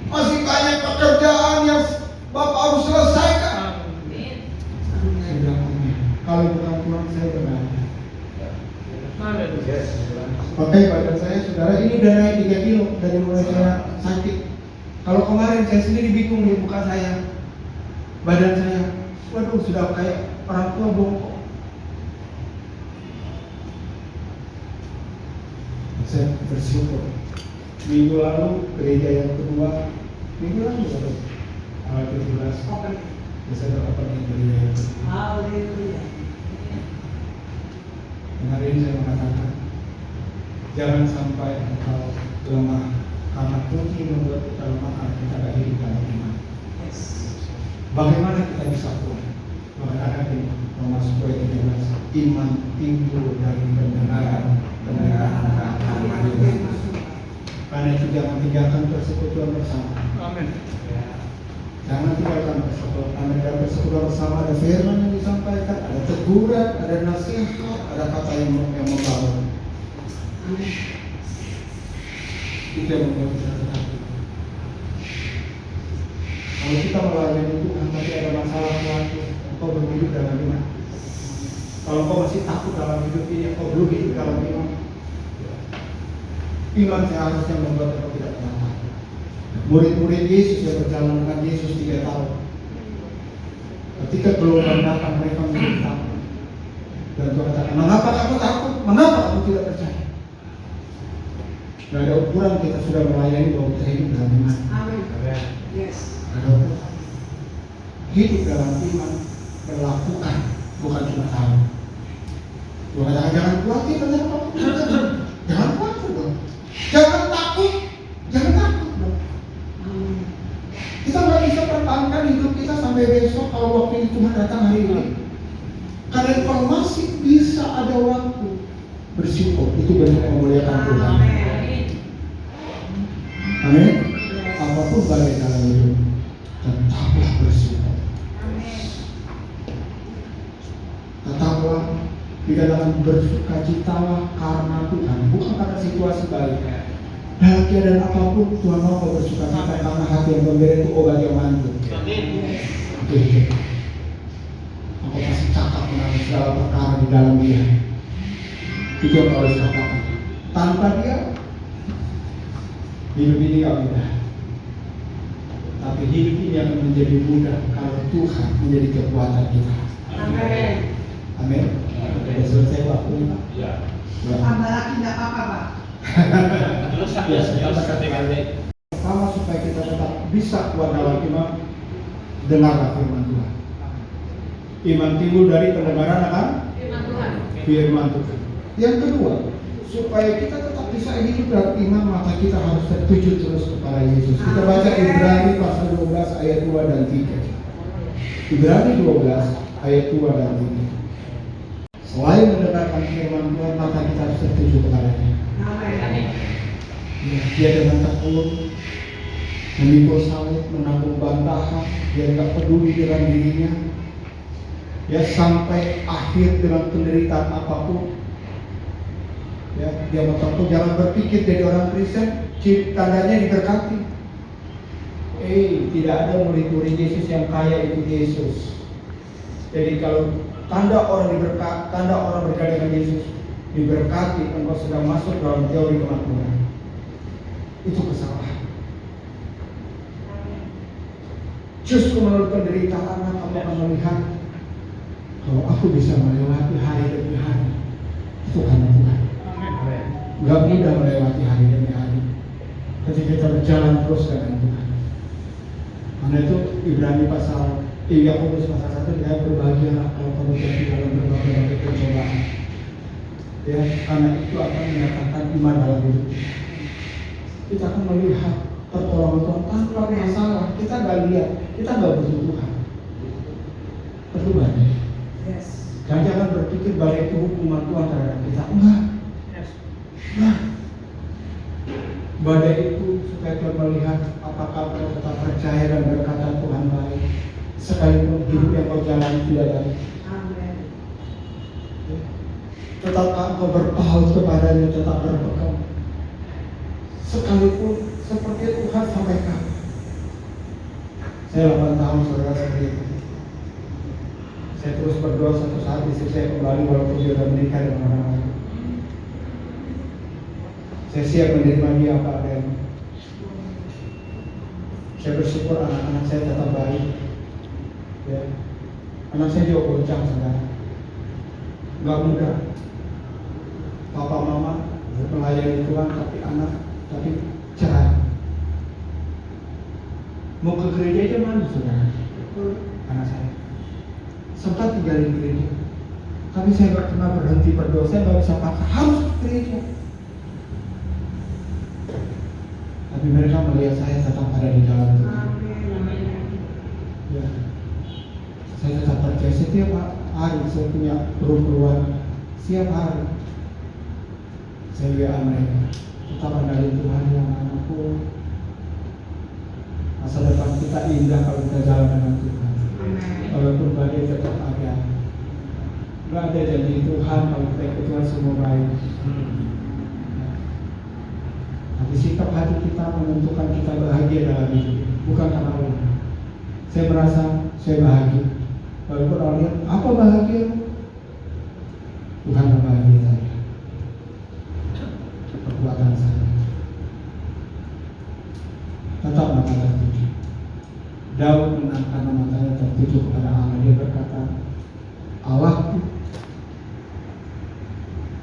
Speaker 1: Masih banyak pekerjaan yang Bapak harus selesaikan.
Speaker 3: Amin.
Speaker 1: Sudah punya. Kalau bukan Tuhan saya berada. Pakai badan saya, saudara, ini udah naik 3 kilo dari mulai saya sakit. Kalau kemarin saya sendiri bingung di muka saya, badan saya, waduh sudah kayak orang tua bongkok. Saya bersyukur. Minggu lalu gereja yang kedua, minggu lalu tanggal 17, saya dapat gereja yang kedua.
Speaker 3: Haleluya.
Speaker 1: Dan hari ini saya mengatakan, jangan sampai engkau lemah, karena kunci membuat kita lemah, kita gak hidup. Bagaimana kita bisa pulang? Maka ada di nomor 10:13, iman timbul dari pendengaran Yesus. Karena itu jangan tinggalkan persekutuan bersama.
Speaker 4: Amin.
Speaker 1: Jangan tinggalkan persekutuan. Karena dalam persekutuan bersama ada firman yang disampaikan, ada teguran, ada nasihat, ada kata yang membangun. Itu yang membuat kita tetap. Kalau kita melayani Tuhan tapi ada masalah lagi, engkau belum hidup dalam iman. Kalau engkau masih takut dalam hidup ini, engkau belum hidup dalam iman. Iman seharusnya membuat engkau tidak pernah takut. Murid-murid Yesus yang berjalan dengan Yesus 3 tahun, ketika gelombang datang mereka menjadi takut. Dan Tuhan katakan, mengapa kamu takut? Mengapa kamu tidak percaya? Tidak ada ukuran kita sudah melayani bahwa kita hidup dalam iman.
Speaker 3: Amin. Yes.
Speaker 1: Ada ukuran. Hidup dalam iman, melakukan, bukan cuma tahu. Tuhan katakan, jangan khawatir, jangan khawatir dong. Jangan takut dong. Kita nggak bisa pertahankan hidup kita sampai besok kalau waktu Tuhan datang hari ini. Karena kalau masih bisa ada waktu, bersyukur, itu bentuk memuliakan Tuhan. Amin. Apapun badai dalam hidup, tetaplah bersyukur. Tetaplah di dalam bersukacitalah karena Tuhan, bukan karena situasi baik. Dalam keadaan apapun Tuhan mau kau bersukacita karena hati yang gembira itu obat yang mantul. Oke. Engkau pasti cakap mengenai segala perkara di dalam dia. Itu yang kau harus katakan. Tanpa dia, hidup ini gak mudah. Tapi hidup ini akan menjadi mudah kalau Tuhan menjadi kekuatan kita.
Speaker 3: Amin.
Speaker 1: Amin. Sudah selesai waktu Pak?
Speaker 4: Ya.
Speaker 3: Tambah lagi tidak apa-apa, Pak.
Speaker 1: Ya, pertama supaya kita tetap bisa kuat dalam iman, dengarlah firman Tuhan. Iman timbul dari pendengaran akan
Speaker 3: Firman Tuhan.
Speaker 1: firman Tuhan. Yang kedua, supaya kita tetap bisa hidup dalam iman, maka kita harus tertuju terus kepada Yesus. Kita baca Ibrani pasal 12 ayat 2 dan 3. Ibrani 12 ayat 2 dan 3. Selain mendengarkan firman Tuhan, maka kita harus tertuju kepadanya.
Speaker 3: Amin.
Speaker 1: Ya, dia dengan tekun memikul salib, menanggung bantahan, dia tidak peduli dengan dirinya. Ya, sampai akhir dengan penderitaan apapun. Ya, dia bertekun, jangan berpikir jadi orang Kristen tandanya diberkati. Tidak ada murid-murid Yesus yang kaya itu Yesus. Jadi kalau tanda orang berkata dengan Yesus diberkati, engkau sedang masuk dalam teori kemakmuran. Itu kesalahan. Justru melalui penderitaan kamu akan melihat kalau aku bisa melewati hari demi hari, itu karena Tuhan. Gak mudah melewati hari demi hari ketika kita berjalan terus dengan Tuhan. Karena itu Ibrani Yakobus pasal 1, dia berbahagialah kalau kamu jatuh dalam berbagai pencobaan. Ya, karena itu akan mendatangkan iman dalam hidup. Kita akan melihat pertolongan Tuhan tanpa masalah. Kita nggak lihat, kita nggak butuh Tuhan. Perlu banyak.
Speaker 3: Yes.
Speaker 1: Dan jangan berpikir bahwa itu hukuman Tuhan terhadap kita. Enggak. Nah, badai itu supaya Tuhan melihat apakah kau tetap percaya dan berkata Tuhan baik, sekalipun hidup yang kau jalani tidak baik.
Speaker 3: Amin.
Speaker 1: Tetap kau berpaut kepadanya, tetap berpegang. Sekalipun seperti Tuhan sampaikan. Saya 8 tahun saudara seperti itu. Saya terus berdoa, satu saat istri saya kembali walaupun dia sudah menikah dengan orang lain. Saya siap menerima dia apa adanya. Saya bersyukur anak-anak saya tetap baik. Ya. Anak saya juga goncang saudara. Gak mudah. Papa mama melayani Tuhan tapi cerai. Mau ke gereja aja malu saudara. Anak saya sempat tinggalin gereja, tapi saya gak pernah berhenti berdoa. Saya gak bisa paksa harus ke gereja. Tapi mereka melihat saya tetap ada di dalam Tuhan.
Speaker 3: Amin.
Speaker 1: Ya. setiap hari saya punya perempuan, setiap hari saya WA mereka, tetap andalin Tuhan yang anakku. Masa depan kita indah kalau kita jalan dengan Tuhan. Walaupun badai tetap ada. Nggak ada janji Tuhan kalau kita ikut Tuhan semua baik. Tapi sikap hati kita menentukan kita bahagia dalam hidup, bukan karena Allah. Saya merasa saya bahagia. Walaupun orang lihat apa bahagia? Tuhan bahagia saya. Perbuatan saya. Tetap mata tertuju. Daud karena matanya tertuju kepada Allah, dia berkata, Allahku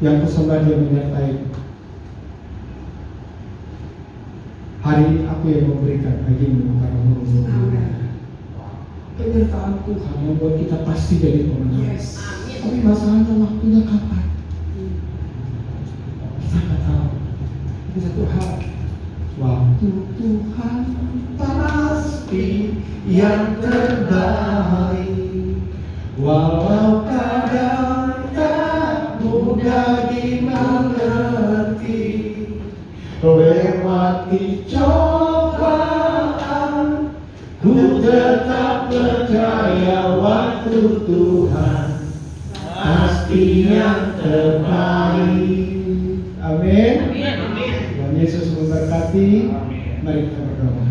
Speaker 1: yang kusembah dia menyertai. Hari ini aku yang memberikan bagimu para guru-guru. Penyertaan Tuhan membuat kita pasti jadi pemenang. Tapi masalahnya waktunya kapan? Kita nggak tahu. Tapi satu hal, waktu Tuhan pasti yang terbaik. Walau kadang tak mudah dimengerti, lewati cobaan, ku tetap percaya waktu Tuhan pasti yang terbaik. Amin. Tuhan Yesus memberkati. Mari kita berdoa.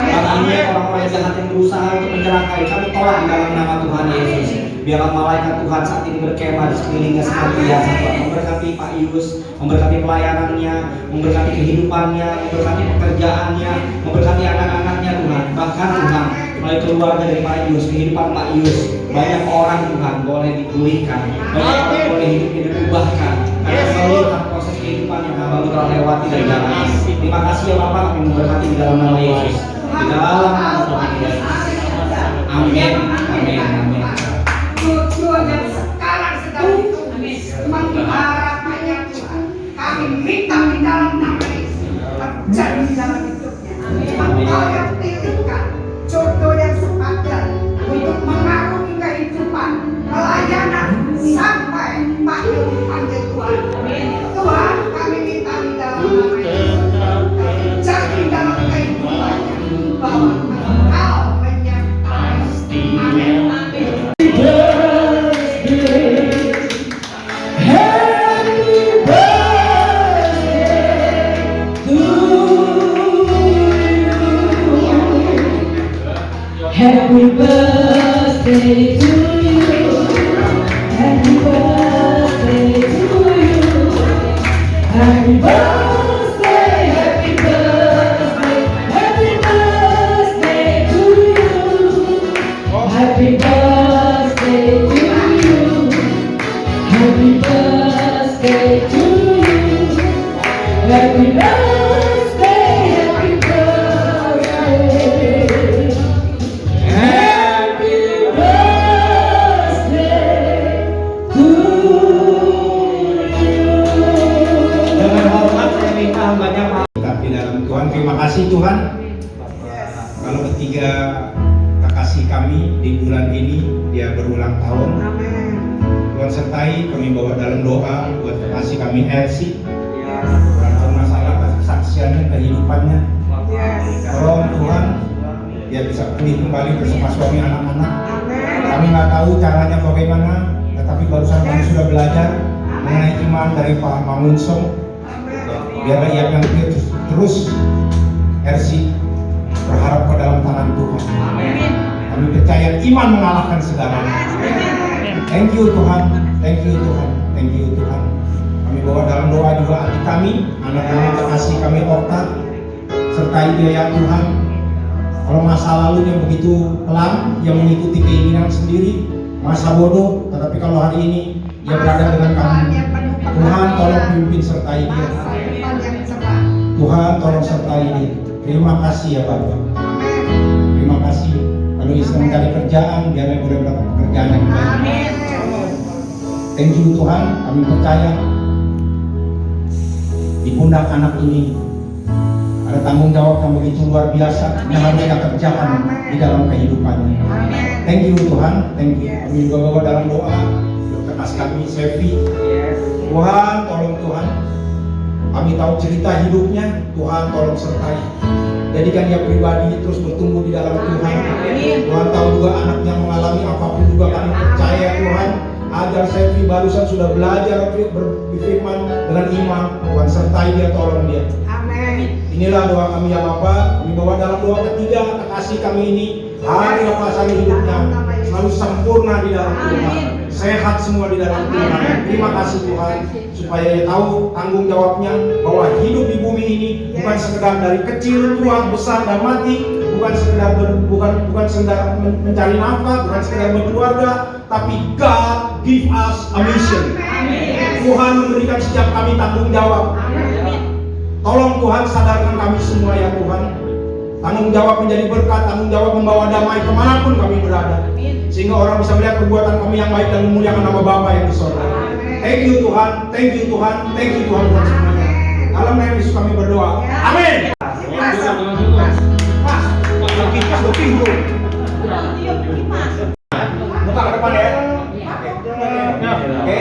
Speaker 5: Kami orang-orang jahat yang berusaha untuk mencelakai, kami tolak di dalam nama Tuhan Yesus. Biarlah malaikat Tuhan saat ini berkemah di sekelilingnya seperti biasa, Tuhan. Memberkati Pak Yus, memberkati pelayanannya, memberkati kehidupannya, memberkati pekerjaannya, memberkati anak-anaknya, Tuhan. Bahkan Tuhan, melalui keluarga dari Pak Yus, kehidupan Pak Yus, banyak orang Tuhan boleh dipulihkan, banyak orang boleh hidupnya diubahkan. Karena melihat proses kehidupan yang Abang telah lewati dari dalam. Terima kasih ya Bapak, kami memberkati di dalam nama Yesus. Di dalam nama Tuhan Yesus. Amin. Amin. Amin.
Speaker 3: Tujuan yang sekarang sedang itu mengharapkannya Tuhan. Kami minta di dalam nama Yesus terjadi di dalam hidupnya. Engkau yang pilihkan jodoh yang sepadan untuk mengarungi kehidupan pelayanan sampai Pak Yus dipanggil Tuhan. Tuhan, kami minta di dalam nama Yesus terjadi dalam kehidupannya bahwa Engkau menyertai. Amin. Amin.
Speaker 6: Happy birthday to you. Happy birthday to you. Happy birthday, happy birthday, happy birthday to you. Happy birthday to you. Happy birthday to you. Happy birthday, happy birthday.
Speaker 4: Tapi dalam Tuhan, terima kasih Tuhan. Kalau ketiga kekasih kami di bulan ini dia berulang tahun. Tuhan sertai kami bawa dalam doa buat kekasih kami Elsie. Dalam masalah kesaksiannya, kehidupannya. Tolong Tuhan dia bisa pulih kembali bersama suami anak-anak. Kami nggak tahu caranya bagaimana, tetapi barusan kami sudah belajar mengenai iman dari Pak Mangunsong. Biarlah ia yang terus Elsie berharap ke dalam tangan Tuhan. Kami percaya iman mengalahkan segalanya. Thank you Tuhan, thank you Tuhan, thank you Tuhan. Kami bawa dalam doa juga adik kami, anak-anak kekasih kami Okta, sertai dia ya Tuhan. Kalau masa lalunya begitu kelam, yang mengikuti keinginan sendiri, masa bodoh, tetapi kalau hari ini dia berada dengan kami, Tuhan tolong pimpin sertai dia. Tuhan tolong sertai dia. Terima kasih ya Bapak. Terima kasih. Kalau istri mencari kerjaan, biarlah boleh mendapat pekerjaan yang baik. Thank you Tuhan. Kami percaya di pundak anak ini ada tanggung jawab yang begitu luar biasa yang harus dia kerjakan di dalam kehidupannya. Thank you Tuhan, thank you. Kami juga bawa dalam doa kasih kami Sevi. Tuhan tolong Tuhan, kami tahu cerita hidupnya, Tuhan tolong sertai. Jadikan dia pribadi terus bertumbuh di dalam Tuhan. Tuhan tahu juga anaknya mengalami apapun juga kami percaya Tuhan. Ajar Sevi barusan sudah belajar berfirman dengan iman. Tuhan sertai dia, tolong dia. Inilah doa kami ya Bapa. Kami bawa dalam doa ketiga, kekasih kami ini hari lepasan hidupnya selalu sempurna di dalam Tuhan, sehat semua di dalam Tuhan. Terima kasih Tuhan, supaya dia tahu tanggung jawabnya bahwa hidup di bumi ini bukan sekedar dari kecil, tua, besar dan mati, bukan sekedar mencari nafkah, bukan sekedar berkeluarga, tapi God give us a mission. Tuhan memberikan setiap kami tanggung jawab. Tolong Tuhan sadarkan kami semua ya Tuhan. Tanggung jawab menjadi berkat, tanggung jawab membawa damai kemanapun kami berada. Sehingga orang bisa melihat perbuatan kami yang baik dan memuliakan nama Bapa yang di sorga. Thank you Tuhan, thank you Tuhan, thank you Tuhan buat semuanya. Dalam nama Yesus kami berdoa. Amin. Kipas booking bro. Buka ke depan ya. Oke.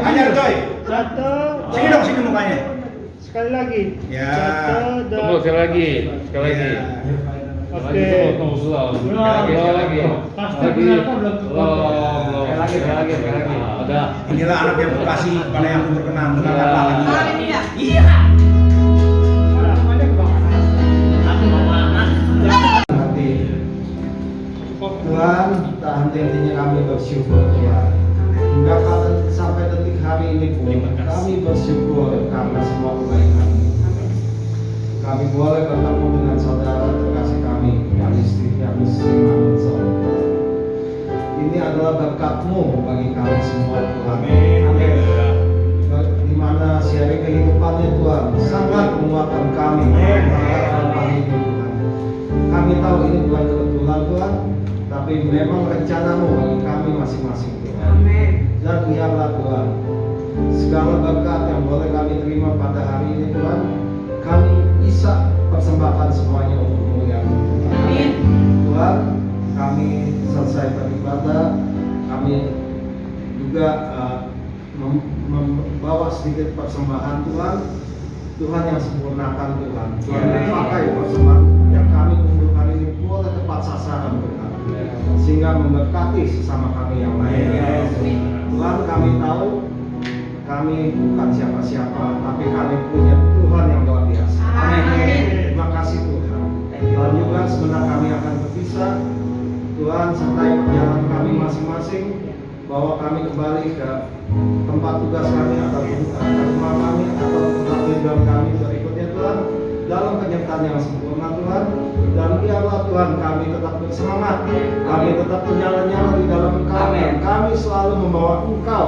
Speaker 4: Ajar coy. Sini dong sini mukanya.
Speaker 1: Sekali lagi.
Speaker 4: Ya.
Speaker 7: Tunggu sekali lagi.
Speaker 1: Oke.
Speaker 7: Tunggu slow.
Speaker 1: Belum.
Speaker 7: Lagi. Ada.
Speaker 4: Inilah anak yang Bekasi pada yang berkenan dengarkanlah lagi.
Speaker 3: Iya.
Speaker 5: Tuhan, tak henti-hentinya kami bersyukur Tuhan. Hingga sampai detik hari ini pun kami bersyukur karena semua kebaikan. Kami boleh bertemu dengan saudara terkasih kami, yang istri saudara. Ini adalah berkat-Mu bagi kami semua Tuhan. Di mana sharing kehidupannya Tuhan sangat menguatkan kami menghadapi hari ini Tuhan. Kami tahu ini bukan kebetulan Tuhan, tapi memang rencana-Mu bagi kami masing-masing Tuhan. Dan biarlah Tuhan, segala berkat yang boleh kami terima pada hari ini Tuhan, kami bisa persembahkan semuanya untuk kemuliaan Tuhan. Tuhan, kami selesai beribadah, kami juga membawa sedikit persembahan Tuhan. Tuhan yang sempurnakan Tuhan. Tuhan pakai persembahan yang kami kumpulkan ini boleh tepat sasaran Tuhan, sehingga memberkati sesama kami yang lain. Tuhan, kami tahu kami bukan siapa-siapa, tapi kami punya Tuhan yang luar biasa. Terima kasih Tuhan. Dan juga sebentar kami akan berpisah. Tuhan sertai perjalanan kami masing-masing, bawa kami kembali ke tempat tugas kami atau ke rumah kami atau tempat tujuan kami berikutnya Tuhan, dalam penyertaan yang sempurna Tuhan. Dan biarlah Tuhan kami tetap bersemangat, kami tetap menyala-nyala di dalam Engkau, dan kami selalu membawa Engkau,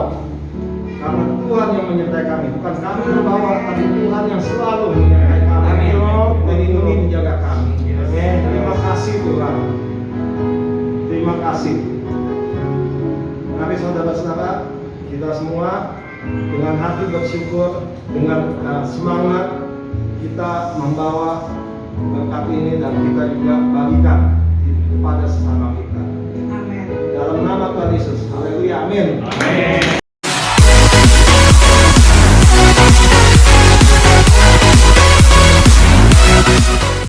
Speaker 5: karena Tuhan yang menyertai kami, bukan kami membawa, tapi Tuhan yang selalu menyertai kami, melindungi, menjaga kami. Terima kasih Tuhan, terima kasih. Mari saudara-saudara, kita semua dengan hati bersyukur, dengan semangat kita membawa berkat ini, dan kita juga bagikan kepada sesama kita.